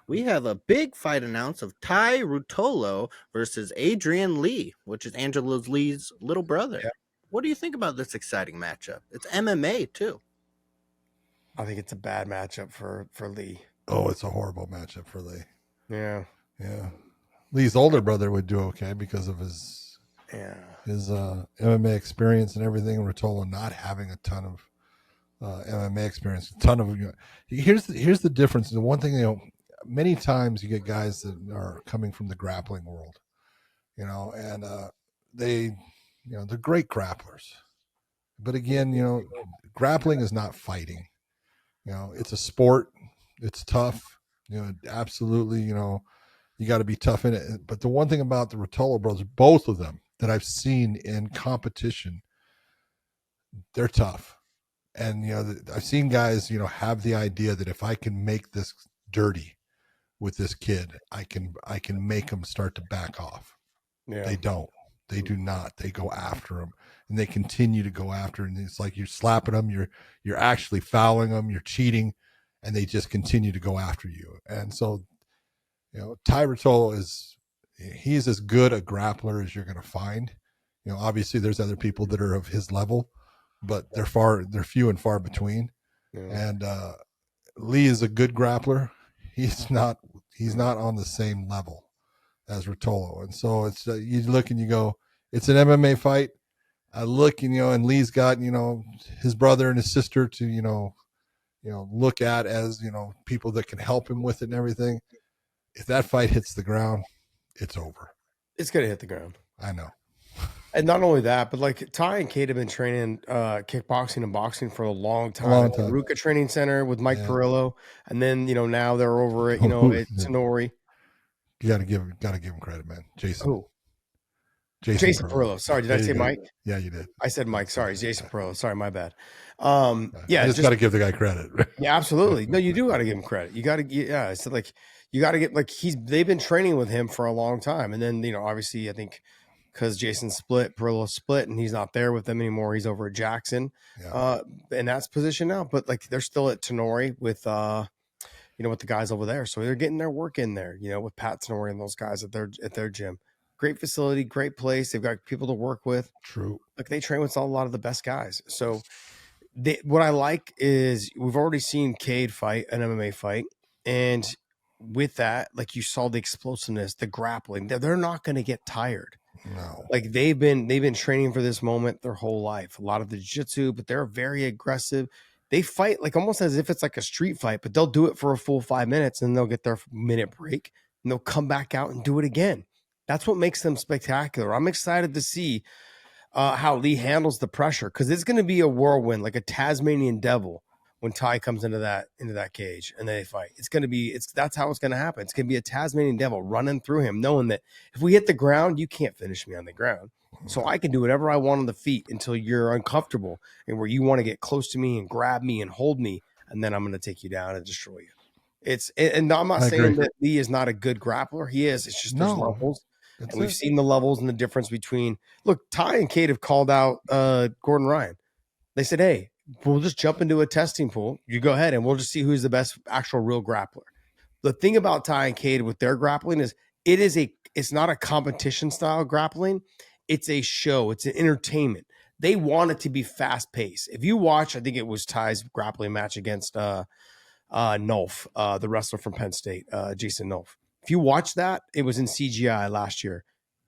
we have a big fight announced of Ruotolo versus Adrian Lee, which is Angela Lee's little brother. Yeah. What do you think about this exciting matchup? It's MMA too.
I think it's a bad matchup for Lee.
Oh, it's a horrible matchup for Lee.
Yeah.
Lee's older brother would do okay because of his MMA experience and everything. Ruotolo not having a ton of MMA experience. Here's the difference. The one thing, many times you get guys that are coming from the grappling world, and they're great grapplers. But again, grappling is not fighting. It's a sport. It's tough. Absolutely, you got to be tough in it. But the one thing about the Ruotolo brothers, both of them that I've seen in competition, they're tough. And, I've seen guys, have the idea that if I can make this dirty with this kid, I can make them start to back off. Yeah. They don't. They do not. They go after them, and they continue to go after. And it's like you're slapping them. You're actually fouling them. You're cheating, and they just continue to go after you. And so, Ruotolo he's as good a grappler as you're going to find. Obviously there's other people that are of his level, but they're few and far between. Yeah. And Lee is a good grappler. He's not on the same level as Ruotolo. And so it's you look and you go, it's an MMA fight. I look and Lee's got his brother and his sister to look at as people that can help him with it and everything. If that fight hits the ground, it's over.
It's gonna hit the ground.
I know.
And not only that, but like Ty and Kate have been training kickboxing and boxing for a long time. At the Ruka Training Center with Mike Perillo, and then now they're over at at Tenori.
You gotta give him credit, man. Jason.
Who? Jason Perillo. Sorry, did I say Mike?
Yeah, you did.
I said Mike. Sorry, Jason Perillo. Sorry, my bad.
I just got to give the guy credit.
Yeah, absolutely. No, you do got to give him credit. You got to, it's like you got to get they've been training with him for a long time, and then obviously I think because Jason split, Perillo split, and he's not there with them anymore. He's over at Jackson, in that position now. But they're still at Tenori with with the guys over there, so they're getting their work in there. With Pat Tenori and those guys at their gym. Great facility, great place. They've got people to work with.
True.
They train with a lot of the best guys. So what I like is we've already seen Cade fight an MMA fight. And with that, you saw the explosiveness, the grappling. They're not going to get tired.
No.
They've been training for this moment their whole life. A lot of the jiu-jitsu, but they're very aggressive. They fight almost as if it's like a street fight, but they'll do it for a full 5 minutes and they'll get their minute break and they'll come back out and do it again. That's what makes them spectacular. I'm excited to see how Lee handles the pressure because it's going to be a whirlwind, like a Tasmanian devil when Ty comes into that cage and they fight. That's how it's going to happen. It's going to be a Tasmanian devil running through him, knowing that if we hit the ground, you can't finish me on the ground. So I can do whatever I want on the feet until you're uncomfortable and where you want to get close to me and grab me and hold me, and then I'm going to take you down and destroy you. And I'm not
I
saying
agree.
that Lee is not a good grappler. He is. It's just there's
No,
levels,
that's
and we've
it.
seen the levels and the difference between. Look, Ty and Kate have called out Gordon Ryan. They said, "Hey, we'll just jump into a testing pool. You go ahead, and we'll just see who's the best actual real grappler." The thing about Ty and Cade with their grappling is it's not a competition style grappling. It's a show. It's an entertainment. They want it to be fast paced. If you watch, I think it was Ty's grappling match against Nolf, the wrestler from Penn State, Jason Nolf. If you watch that, it was in CGI last year.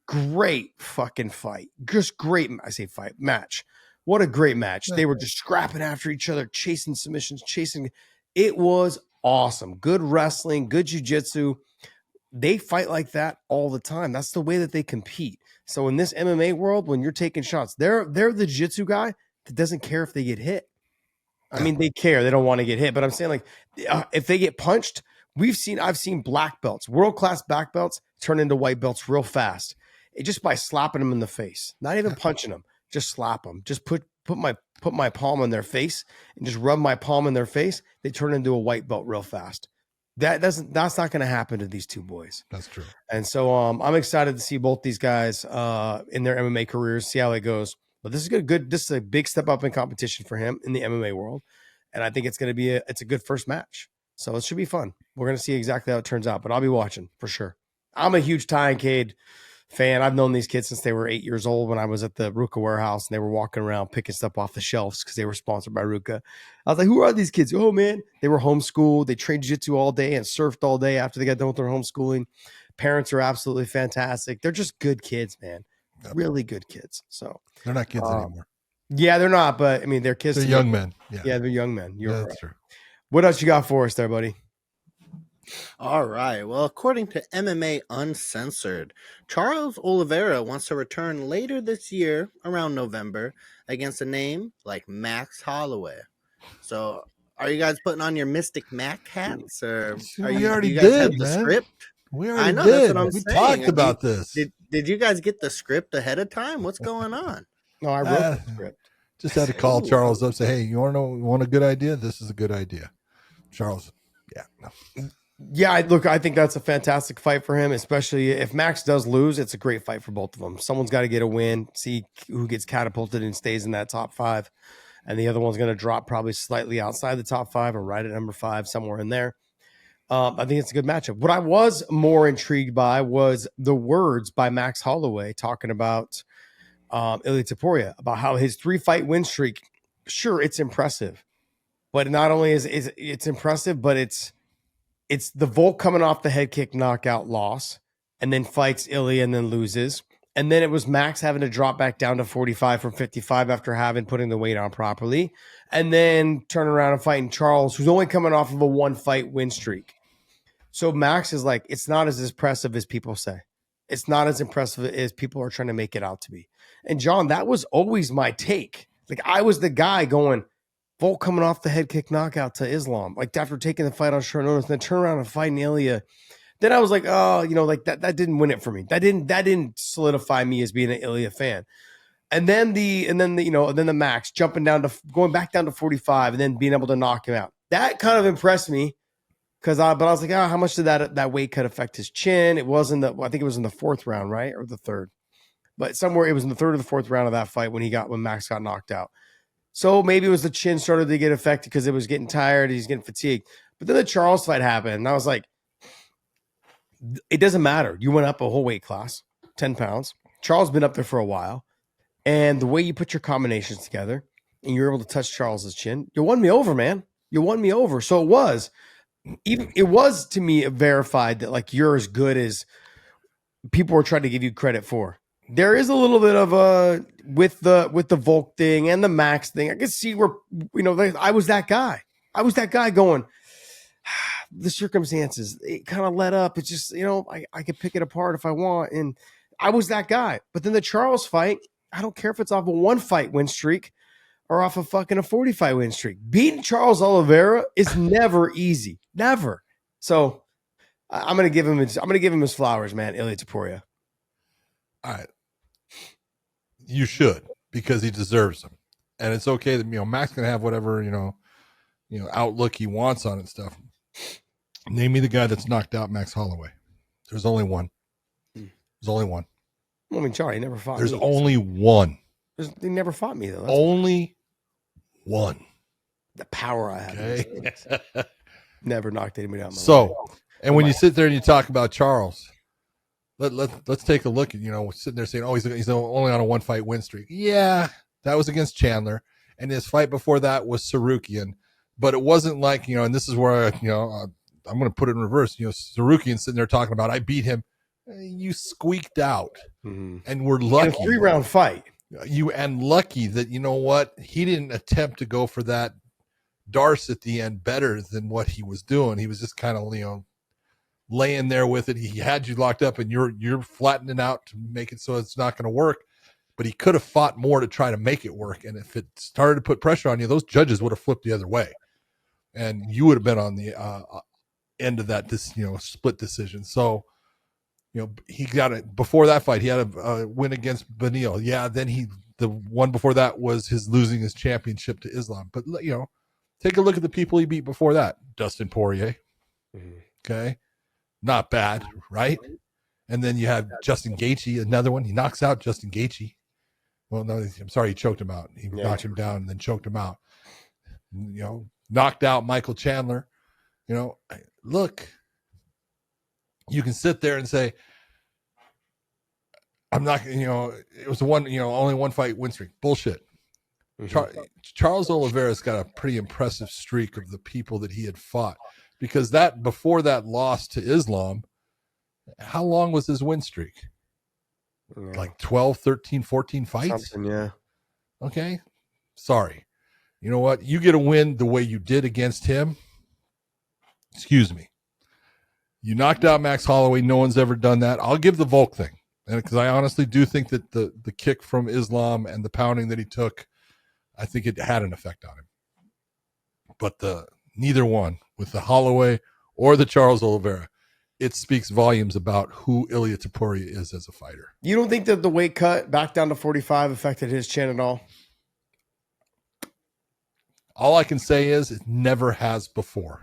Great fucking fight. Just great. I say fight match. What a great match. They were just scrapping after each other, chasing submissions, chasing. It was awesome. Good wrestling, good jiu-jitsu. They fight like that all the time. That's the way that they compete. So in this MMA world, when you're taking shots, they're the jiu-jitsu guy that doesn't care if they get hit. I mean, they care. They don't want to get hit. But I'm saying, like, if they get punched, I've seen black belts, world-class black belts turn into white belts real fast. Just by slapping them in the face, not even punching them, just slap them. Just put my palm on their face and just rub my palm in their face. They turn into a white belt real fast. That's not going to happen to these two boys.
That's true.
And so I'm excited to see both these guys in their MMA careers, see how it goes. But this is good. This is a big step up in competition for him in the MMA world, and I think it's going to be it's a good first match. So it should be fun. We're going to see exactly how it turns out, but I'll be watching for sure. I'm a huge Ty and Cade fan. I've known these kids since they were 8 years old when I was at the Ruka warehouse and they were walking around picking stuff off the shelves because they were sponsored by Ruka. I was like, who are these kids? Oh, man. They were homeschooled. They trained jiu-jitsu all day and surfed all day after they got done with their homeschooling. Parents are absolutely fantastic. They're just good kids, man.
Yep.
Really good kids. So
They're not kids anymore.
yeah, they're not, but I mean, they're kids.
They're young men.
Yeah, they're young men. You're
that's
right.
true.
What else you got for us there, buddy?
All right. Well, according to MMA Uncensored, Charles Oliveira wants to return later this year, around November, against a name like Max Holloway. So, are you guys putting on your Mystic Mac hats, or
See,
are
we
you?
already
Do you guys
did,
have the
man.
script?
We already
I know,
did.
that's what I'm
we
saying.
talked about this.
Did you guys get the script ahead of time? What's going on?
No, I wrote the script.
Just had to call Charles up, say, hey, you want a good idea? This is a good idea. Charles, yeah. No.
Yeah, I think that's a fantastic fight for him, especially if Max does lose. It's a great fight for both of them. Someone's got to get a win, see who gets catapulted and stays in that top 5. And the other one's going to drop probably slightly outside the top 5 or right at number 5, somewhere in there. I think it's a good matchup. What I was more intrigued by was the words by Max Holloway talking about Ilia Topuria, about how his 3-fight win streak, sure, it's impressive. But not only is it's impressive, but it's the Volk coming off the head kick knockout loss and then fights Ilia and then loses. And then it was Max having to drop back down to 45 from 55 after putting the weight on properly. And then turn around and fighting Charles, who's only coming off of a 1-fight win streak. So Max is like, it's not as impressive as people say. It's not as impressive as people are trying to make it out to be. And John, that was always my take. Like, I was the guy going, Volk coming off the head kick knockout to Islam, like after taking the fight on short notice, then turn around and fighting Ilia. Then I was like, oh, like that didn't win it for me. That didn't solidify me as being an Ilia fan. And then the Max going back down to 45 and then being able to knock him out. That kind of impressed me but I was like, how much did that weight cut affect his chin? It was I think it was in the 4th round, right? Or the 3rd. But somewhere it was in the 3rd or the 4th round of that fight when Max got knocked out. So maybe it was the chin started to get affected because it was getting tired. He's getting fatigued. But then the Charles fight happened. And I was like, it doesn't matter. You went up a whole weight class, 10 pounds. Charles been up there for a while. And the way you put your combinations together and you're able to touch Charles's chin, you won me over, man. You won me over. So it was to me verified that like you're as good as people were trying to give you credit for. There is a little bit of with the Volk thing and the Max thing. I can see where I was that guy. I was that guy going, the circumstances, it kind of let up. It's just, I could pick it apart if I want. And I was that guy. But then the Charles fight, I don't care if it's off a 1-fight win streak or off a fucking a 40-fight win streak. Beating Charles Oliveira is never easy. Never. So I'm gonna give him his flowers, man. Ilia Topuria.
All right. You should, because he deserves them. And it's okay that, Max can have whatever, outlook he wants on it and stuff. Name me the guy that's knocked out Max Holloway. There's only one. There's only one.
I mean, Charlie never fought
There's
me.
only one.
They never fought me, though. That's
Only one.
the power I have.
Okay.
Never knocked anybody out.
And when you sit there and you talk about Charles, let's take a look at, sitting there saying, oh, he's only on a 1-fight win streak. Yeah, that was against Chandler. And his fight before that was Sarukian. But it wasn't like, and this is where, I'm going to put it in reverse. Sarukian sitting there talking about, I beat him. You squeaked out.
Mm-hmm.
And we're lucky.
In a 3-round fight.
Lucky that, he didn't attempt to go for that Darce at the end better than what he was doing. He was just kind of, laying there with it. He had you locked up and you're flattening out to make it so it's not going to work. But he could have fought more to try to make it work. And if it started to put pressure on you, those judges would have flipped the other way. And you would have been on the end of that, split decision. So, he got it before that fight. He had a win against Benil. Yeah. Then the one before that was his losing his championship to Islam. But, take a look at the people he beat before that. Dustin Poirier. Mm-hmm. Okay. Not bad, right? And then you have Justin Gaethje, another one. He knocks out Justin Gaethje. Well, no, I'm sorry, he choked him out. He knocked him down and then choked him out. Knocked out Michael Chandler. Look, you can sit there and say, I'm not, it was only 1-fight win streak. Bullshit. Mm-hmm. Charles Oliveira's got a pretty impressive streak of the people that he had fought. Because before that loss to Islam, how long was his win streak? Yeah. Like 12, 13, 14 fights?
Something, yeah.
Okay. Sorry. You know what? You get a win the way you did against him. Excuse me. You knocked out Max Holloway. No one's ever done that. I'll give the Volk thing. And because I honestly do think that the kick from Islam and the pounding that he took, I think it had an effect on him. But neither one, with the Holloway or the Charles Oliveira, it speaks volumes about who Ilia Topuria is as a fighter.
You don't think that the weight cut back down to 45 affected his chin at all?
All I can say is it never has before.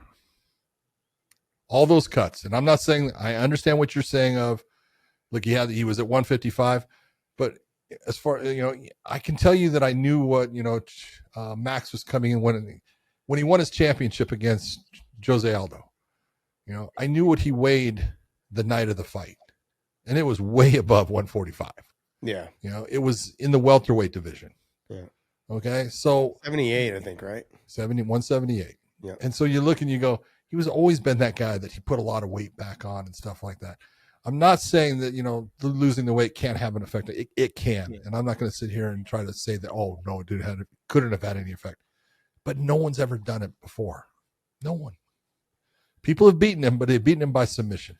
All those cuts, and I'm not saying, I understand what you're saying of, look, he was at 155, but as far, I can tell you that I knew what, Max was coming in when he won his championship against Jose Aldo. I knew what he weighed the night of the fight, and it was way above 145.
Yeah.
It was in the welterweight division.
Yeah.
Okay. So
78, I think, right?
178.
Yeah.
And so you look and you go, he was always been that guy that he put a lot of weight back on and stuff like that. I'm not saying that, losing the weight can't have an effect. It can. Yeah. And I'm not going to sit here and try to say that, oh, no, it couldn't have had any effect. But no one's ever done it before. No one. People have beaten him, but they've beaten him by submission.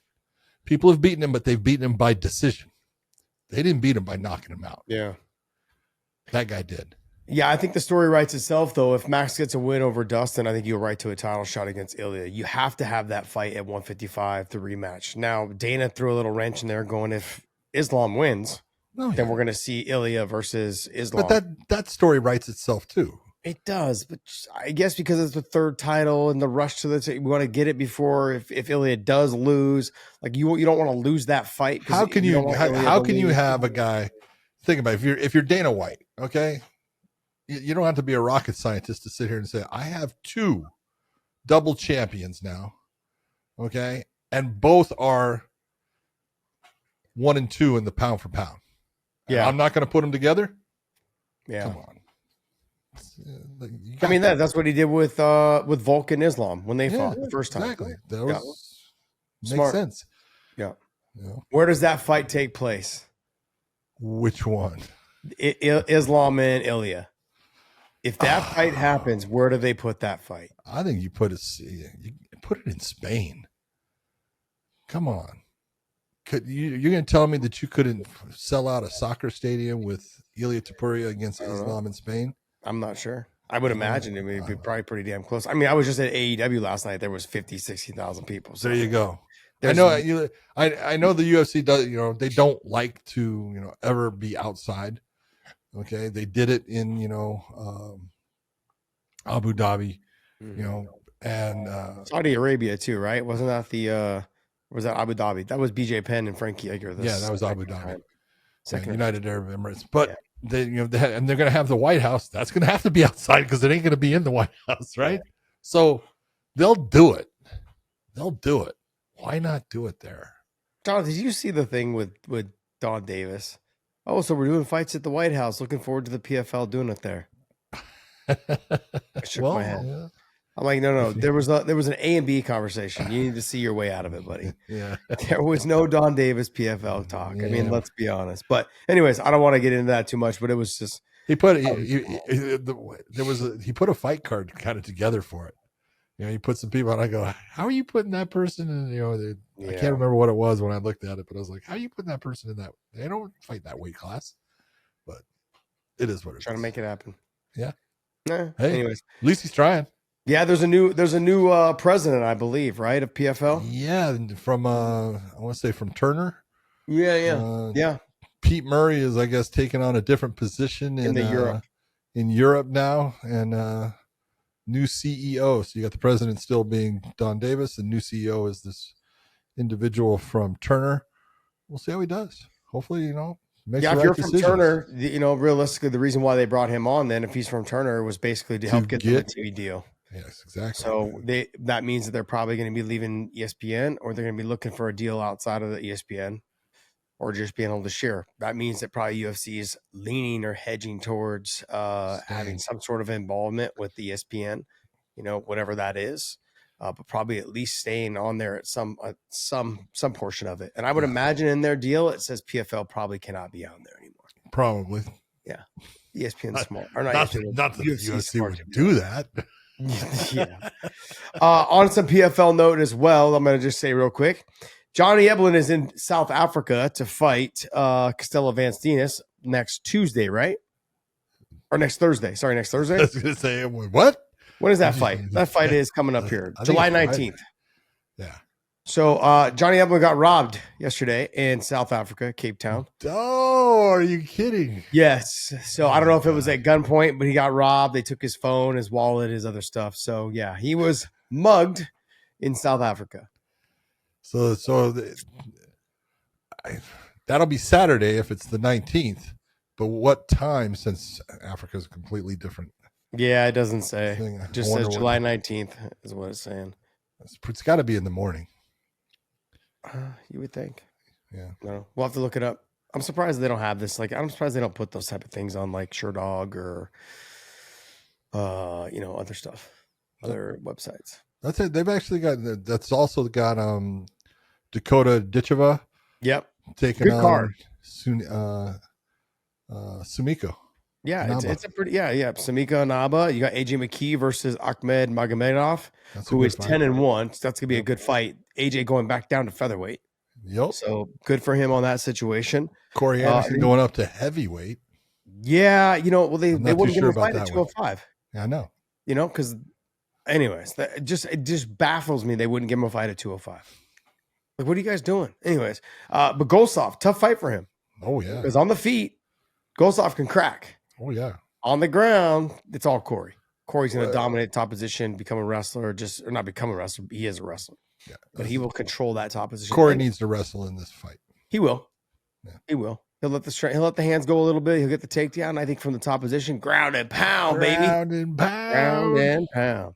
People have beaten him, but they've beaten him by decision. They didn't beat him by knocking him out.
Yeah.
That guy did.
Yeah, I think the story writes itself, though. If Max gets a win over Dustin, I think you'll right to a title shot against Ilia. You have to have that fight at 155 to rematch. Now, Dana threw a little wrench in there going, if Islam wins, then we're going to see Ilia versus Islam.
But that story writes itself, too.
It does, but I guess because it's the third title and the rush to we want to get it before if Ilia does lose, like you don't want to lose that fight.
How can you have a guy? Think about it, if you're Dana White, okay, you don't have to be a rocket scientist to sit here and say I have 2 double champions now, okay, and both are 1 and 2 in the pound for pound.
Yeah,
I'm not going to put them together.
Yeah,
come on.
I mean that's what he did with Volk and Islam when they fought the first time.
Exactly. That was
makes
sense.
Yeah. Where does that fight take place?
Which one?
Islam and Ilia. If that fight happens, where do they put that fight?
I think you put it in Spain. Come on. You're going to tell me that you couldn't sell out a soccer stadium with Ilia Topuria against Islam in Spain?
I'm not sure. I would imagine it would be probably pretty damn close. I mean, I was just at AEW last night. There was 50, 60,000 people. So
there you go. I know the UFC does, they don't like to, ever be outside. Okay, they did it in Abu Dhabi, and
Saudi Arabia too, right? Wasn't that was that Abu Dhabi? That was BJ Penn and Frankie Edgar.
that was Abu Dhabi,
Second
United Arab Emirates. But they and they're going to have the White House. That's going to have to be outside because it ain't going to be in the White House, right? So they'll do it. They'll do it. Why not do it there?
John, did you see the thing with Don Davis? Oh, so we're doing fights at the White House. Looking forward to the PFL doing it there. I shook my head.
Yeah.
I'm like, no. There was an A and B conversation. You need to see your way out of it, buddy.
Yeah.
There was no Don Davis PFL talk. I mean, let's be honest. But anyways, I don't want to get into that too much. But it was just
He put he put a fight card kind of together for it. He put some people and I go, how are you putting that person in? I can't remember what it was when I looked at it, but I was like, how are you putting that person in that? They don't fight that weight class, but it is what it is.
Trying to make it happen.
Yeah.
Hey, anyways,
at least he's trying.
Yeah, there's a new president, I believe, right, of PFL.
Yeah, from I want to say from Turner.
Yeah.
Pete Murray is, I guess, taking on a different position in Europe now, and new CEO. So you got the president still being Don Davis, and new CEO is this individual from Turner. We'll see how he does. Hopefully, makes the right
if you're
decisions.
from Turner, realistically, the reason why they brought him on then, if he's from Turner, was basically to help get them a TV deal.
Yes, exactly.
So that means that they're probably going to be leaving ESPN, or they're going to be looking for a deal outside of the ESPN, or just being able to share. That means that probably UFC is leaning or hedging towards having some sort of involvement with the ESPN, whatever that is, but probably at least staying on there at some portion of it. And I would imagine in their deal it says PFL probably cannot be on there anymore.
Probably.
Yeah, ESPN's smart. Or
not that UFC would do that.
Yeah. On some PFL note as well, I'm going to just say real quick, Johnny Eblen is in South Africa to fight Costello Vance Dinas next Tuesday, right? Or next Thursday. Sorry, next Thursday.
I was going to say, what?
When is that fight? That fight is coming up here, July 19th.
Yeah.
So Johnny Eblen got robbed yesterday in South Africa, Cape Town.
Oh, are you kidding?
Yes. So I don't know if it was at gunpoint, but he got robbed. They took his phone, his wallet, his other stuff. So yeah, he was mugged in South Africa.
So that'll be Saturday if it's the 19th. But what time, since Africa is completely different?
Yeah, it doesn't say. It just says July 19th is what it's saying.
It's got to be in the morning.
You would think.
Yeah.
No, we'll have to look it up. I'm surprised they don't have this. I'm surprised they don't put those type of things on like SureDog or, other stuff, other websites.
That's it. They've actually got. That's also got Dakota Ditcheva.
Yep.
Taking
good
on
card.
Sumiko.
Yeah, it's a pretty Sumiko Naba. You got AJ McKee versus Ahmed Magomedov, who is 10-1. So that's gonna be a good fight. AJ going back down to featherweight.
Yep.
So good for him on that situation.
Corey Anderson going up to heavyweight.
Yeah, they wouldn't give him a fight at 205.
Yeah, I know.
Because anyways, it just baffles me they wouldn't give him a fight at 205. Like, what are you guys doing? Anyways, but Gosov, tough fight for him.
Oh yeah.
Because on the feet, Gosov can crack.
Oh yeah.
On the ground, it's all Corey. Corey's going to dominate top position, become a wrestler, or not become a wrestler. He is a wrestler.
Yeah.
But he will control that top position.
Corey needs to wrestle in this fight.
He will.
Yeah.
He will. He'll let the hands go a little bit. He'll get the takedown. I think from the top position, ground and pound, baby.
Ground and pound.
Ground and pound.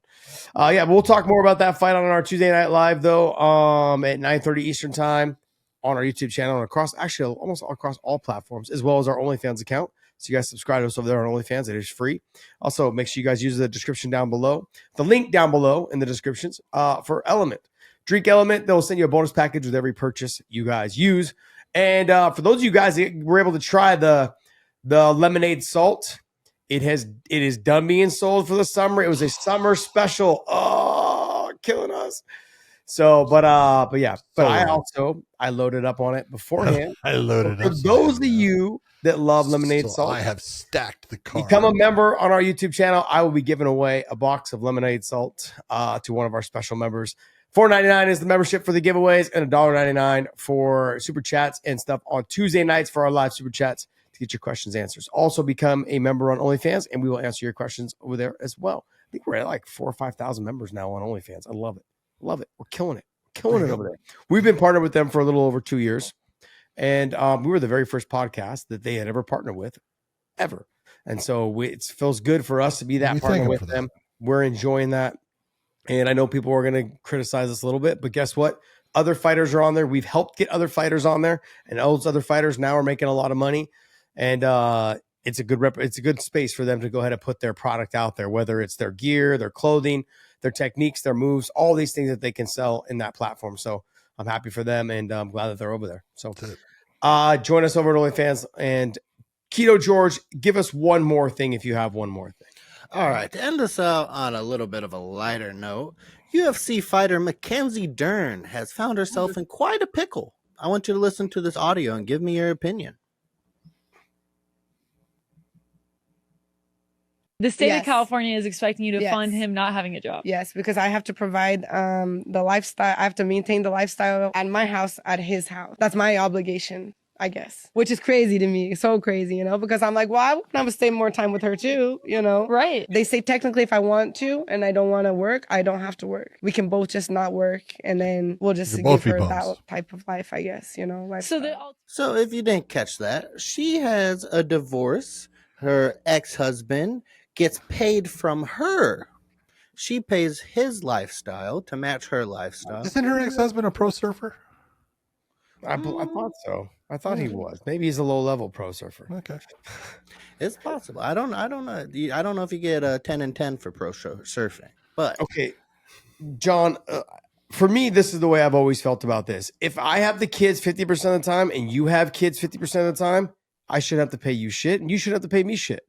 But we'll talk more about that fight on our Tuesday Night Live though. At 9:30 Eastern time on our YouTube channel and almost across all platforms, as well as our OnlyFans account. So you guys subscribe to us over there on OnlyFans. It is free. Also, make sure you guys use the description down below, the link down below in the descriptions for LMNT. Drink LMNT. They'll send you a bonus package with every purchase you guys use. And for those of you guys that were able to try the lemonade salt, it is done being sold for the summer. It was a summer special. Oh, killing us. So, but I loaded up on it beforehand.
I loaded up.
For those of you that love lemonade salt,
I have stacked the card.
Become a member on our YouTube channel. I will be giving away a box of lemonade salt to one of our special members. $4.99 is the membership for the giveaways, and $1.99 for super chats and stuff on Tuesday nights for our live super chats. to get your questions answered. Also become a member on OnlyFans, and we will answer your questions over there as well. I think we're at like 4,000 or 5,000 members now on OnlyFans. I love it. Love it. We're killing it. Killing it over there. We've been partnered with them for a little over 2 years. And we were the very first podcast that they had ever partnered with, ever. And so it feels good for us to be that partner with them. We're enjoying that. And I know people are going to criticize us a little bit, but guess what? Other fighters are on there. We've helped get other fighters on there, and those other fighters now are making a lot of money. And it's a good space for them to go ahead and put their product out there, whether it's their gear, their clothing, their techniques, their moves, all these things that they can sell in that platform. So I'm happy for them, and I'm glad that they're over there. So join us over at OnlyFans. And Keto George, give us one more thing if you have one more thing.
All right, to end us out on a little bit of a lighter note, UFC fighter Mackenzie Dern has found herself in quite a pickle. I want you to listen to this audio and give me your opinion.
The state of California is expecting you to fund him not having a job.
Yes, because I have to provide the lifestyle. I have to maintain the lifestyle at my house, at his house. That's my obligation, I guess, which is crazy to me. So crazy, because I'm like, well, I want to stay more time with her too, Right. They say technically if I want to and I don't want to work, I don't have to work. We can both just not work, and then we'll just give her that type of life, I guess,
So if you didn't catch that, she has a divorce. Her ex-husband gets paid from her. She pays his lifestyle to match her lifestyle.
Isn't her ex-husband a pro surfer?
I thought so. I thought he was. Maybe he's a low-level pro surfer.
Okay,
it's possible. I don't know. I don't know if you get a 10 and 10 for pro surfing. But
okay, John. For me, this is the way I've always felt about this. If I have the kids 50% of the time and you have kids 50% of the time, I shouldn't have to pay you shit, and you shouldn't have to pay me shit.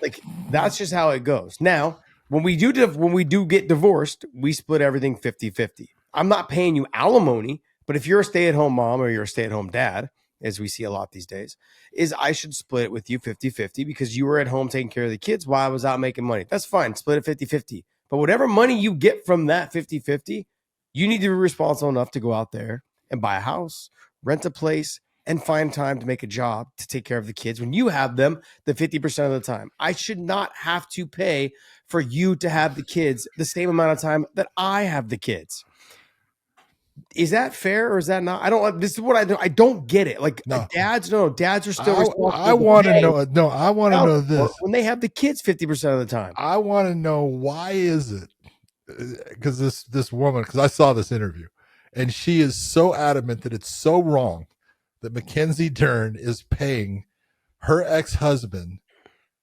Like, that's just how it goes. Now, when we do get divorced, we split everything 50-50. I'm not paying you alimony, but if you're a stay-at-home mom or you're a stay-at-home dad, as we see a lot these days, is I should split it with you 50-50 because you were at home taking care of the kids while I was out making money. That's fine. Split it 50-50. But whatever money you get from that 50-50, you need to be responsible enough to go out there and buy a house, rent a place, and find time to make a job to take care of the kids when you have them the 50% of the time. I should not have to pay for you to have the kids the same amount of time that I have the kids. Is that fair or is that not? This is what I do. I don't get it. Like dads are still responsible.
I want to know. No, I want to know this.
When they have the kids 50% of the time.
I want to know, why is it? Because this woman, because I saw this interview, and she is so adamant that it's so wrong that Mackenzie Dern is paying her ex-husband,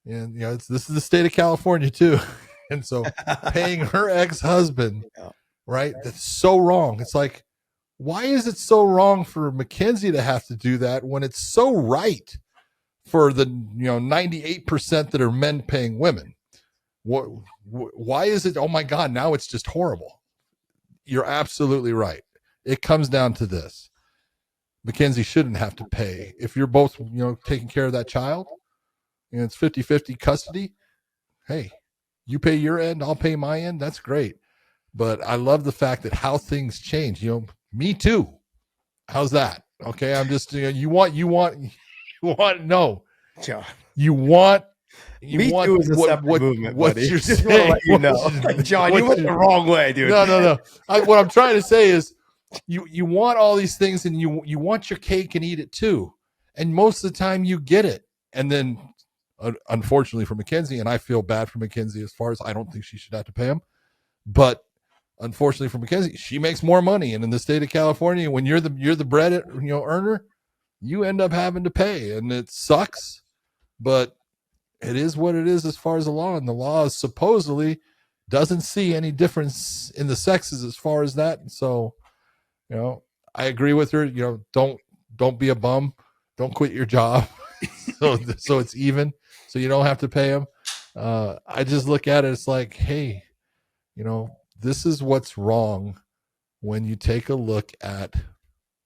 and this is the state of California too, and so paying her ex-husband, right? That's so wrong. It's like, why is it so wrong for Mackenzie to have to do that when it's so right for the 98% that are men paying women? Why is it? Oh my God! Now it's just horrible. You're absolutely right. It comes down to this. Mackenzie shouldn't have to pay. If you're both, taking care of that child, and it's 50-50 custody, hey, you pay your end, I'll pay my end. That's great. But I love the fact that how things change. Me too. How's that? Okay, I'm just, you want no.
John.
You want
Me too is a separate movement,
what
buddy.
you're
Just
saying,
want to let you know. John, you went the wrong way, dude.
No. What I'm trying to say is, you want all these things, and you want your cake and eat it too. And most of the time you get it. And then unfortunately for Mackenzie, and I feel bad for Mackenzie as far as I don't think she should have to pay him, but unfortunately for Mackenzie, she makes more money. And in the state of California, when you're the bread earner, you end up having to pay, and it sucks, but it is what it is as far as the law. And the law supposedly doesn't see any difference in the sexes as far as that. And so, I agree with her. Don't be a bum. Don't quit your job. so it's even. So you don't have to pay him. I just look at it. It's like, hey, this is what's wrong when you take a look at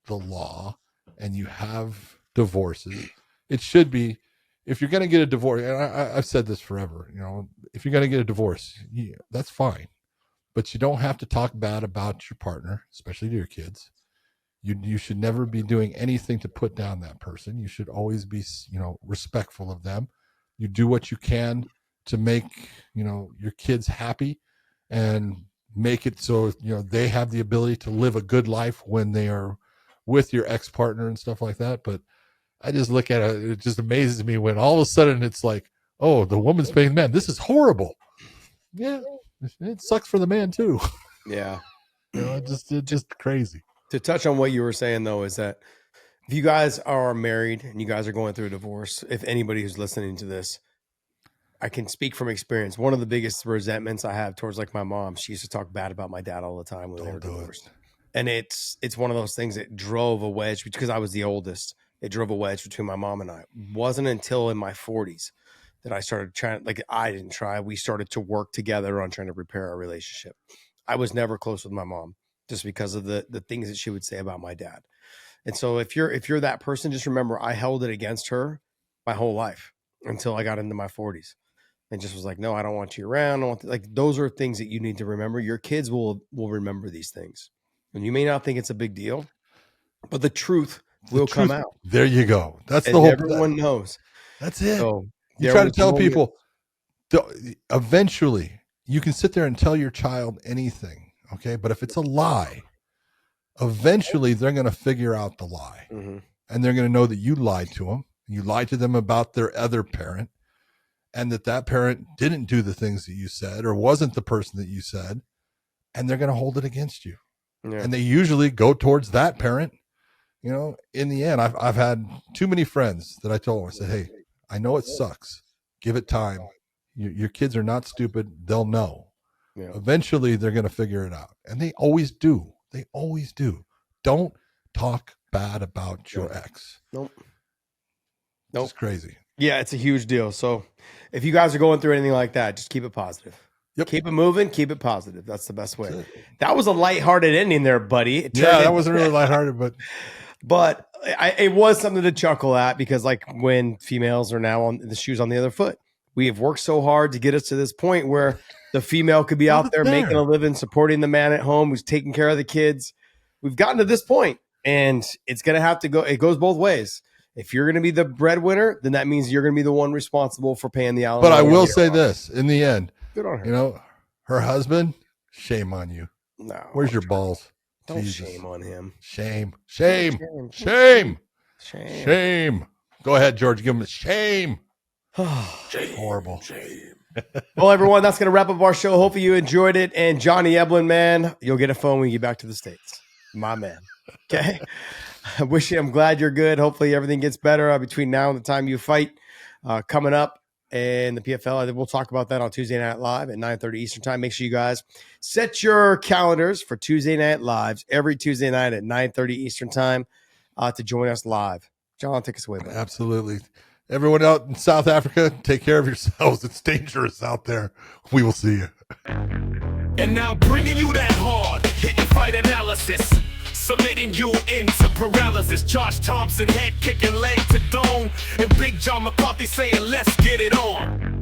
the law and you have divorces. It should be, if you're going to get a divorce, and I've said this forever, if you're going to get a divorce, that's fine. But you don't have to talk bad about your partner, especially to your kids. You should never be doing anything to put down that person. You should always be, respectful of them. You do what you can to make, your kids happy and make it so, they have the ability to live a good life when they are with your ex-partner and stuff like that. But I just look at it. It just amazes me when all of a sudden it's like, oh, the woman's paying the man. This is horrible. Yeah. It sucks for the man too.
Yeah.
It's just crazy.
To touch on what you were saying, though, is that if you guys are married and you guys are going through a divorce, if anybody who's listening to this, I can speak from experience. One of the biggest resentments I have towards like my mom, she used to talk bad about my dad all the time when they were divorced. And it's one of those things that drove a wedge because I was the oldest. It drove a wedge between my mom and I. It wasn't until in my 40s that I started trying, like I didn't try. We started to work together on trying to repair our relationship. I was never close with my mom, just because of the things that she would say about my dad. And so if you're that person, just remember I held it against her my whole life until I got into my 40s and just was like, no, I don't want you around. I don't want like, those are things that you need to remember. Your kids will remember these things. And you may not think it's a big deal, but the truth will come out.
There you go. That's
and
the whole,
everyone knows.
That's it.
So
you try to tell people, eventually you can sit there and tell your child anything. Okay. But if it's a lie, eventually they're going to figure out the lie, and they're going to know that you lied to them. You lied to them about their other parent, and that parent didn't do the things that you said or wasn't the person that you said, and they're going to hold it against you. Yeah. And they usually go towards that parent. In the end, I've had too many friends that I told, I said, hey, I know it sucks. Give it time. Your kids are not stupid. They'll know. Yeah. Eventually, they're going to figure it out. And they always do. They always do. Don't talk bad about your ex.
Nope.
It's crazy.
Yeah, it's a huge deal. So if you guys are going through anything like that, just keep it positive.
Yep.
Keep it moving. Keep it positive. That's the best way. That was a lighthearted ending there, buddy.
That wasn't really lighthearted,
but it was something to chuckle at because like when females are now on the shoes on the other foot, we have worked so hard to get us to this point where the female could be out there making a living, supporting the man at home who's taking care of the kids. We've gotten to this point, and it's going to have to go. It goes both ways. If you're going to be the breadwinner, then that means you're going to be the one responsible for paying the alimony.
But I will say this in the end,
good on her.
Her husband, shame on you.
No.
Where's your balls?
Don't shame on him.
Shame. Go ahead, George. Give him a shame. Horrible.
Well, everyone, that's going to wrap up our show. Hopefully you enjoyed it. And Johnny Eblen, man, you'll get a phone when you get back to the States. My man. Okay. I'm glad you're good. Hopefully everything gets better between now and the time you fight coming up in the PFL. We'll talk about that on Tuesday Night Live at 9:30 Eastern time. Make sure you guys set your calendars for Tuesday Night Lives every Tuesday night at 9:30 Eastern time to join us live. John, take us away, buddy.
Absolutely. Everyone out in South Africa, take care of yourselves. It's dangerous out there. We will see you.
And now bringing you that hard, hitting fight analysis, submitting you into paralysis. Josh Thompson, head kicking leg to dome, and Big John McCarthy saying, let's get it on.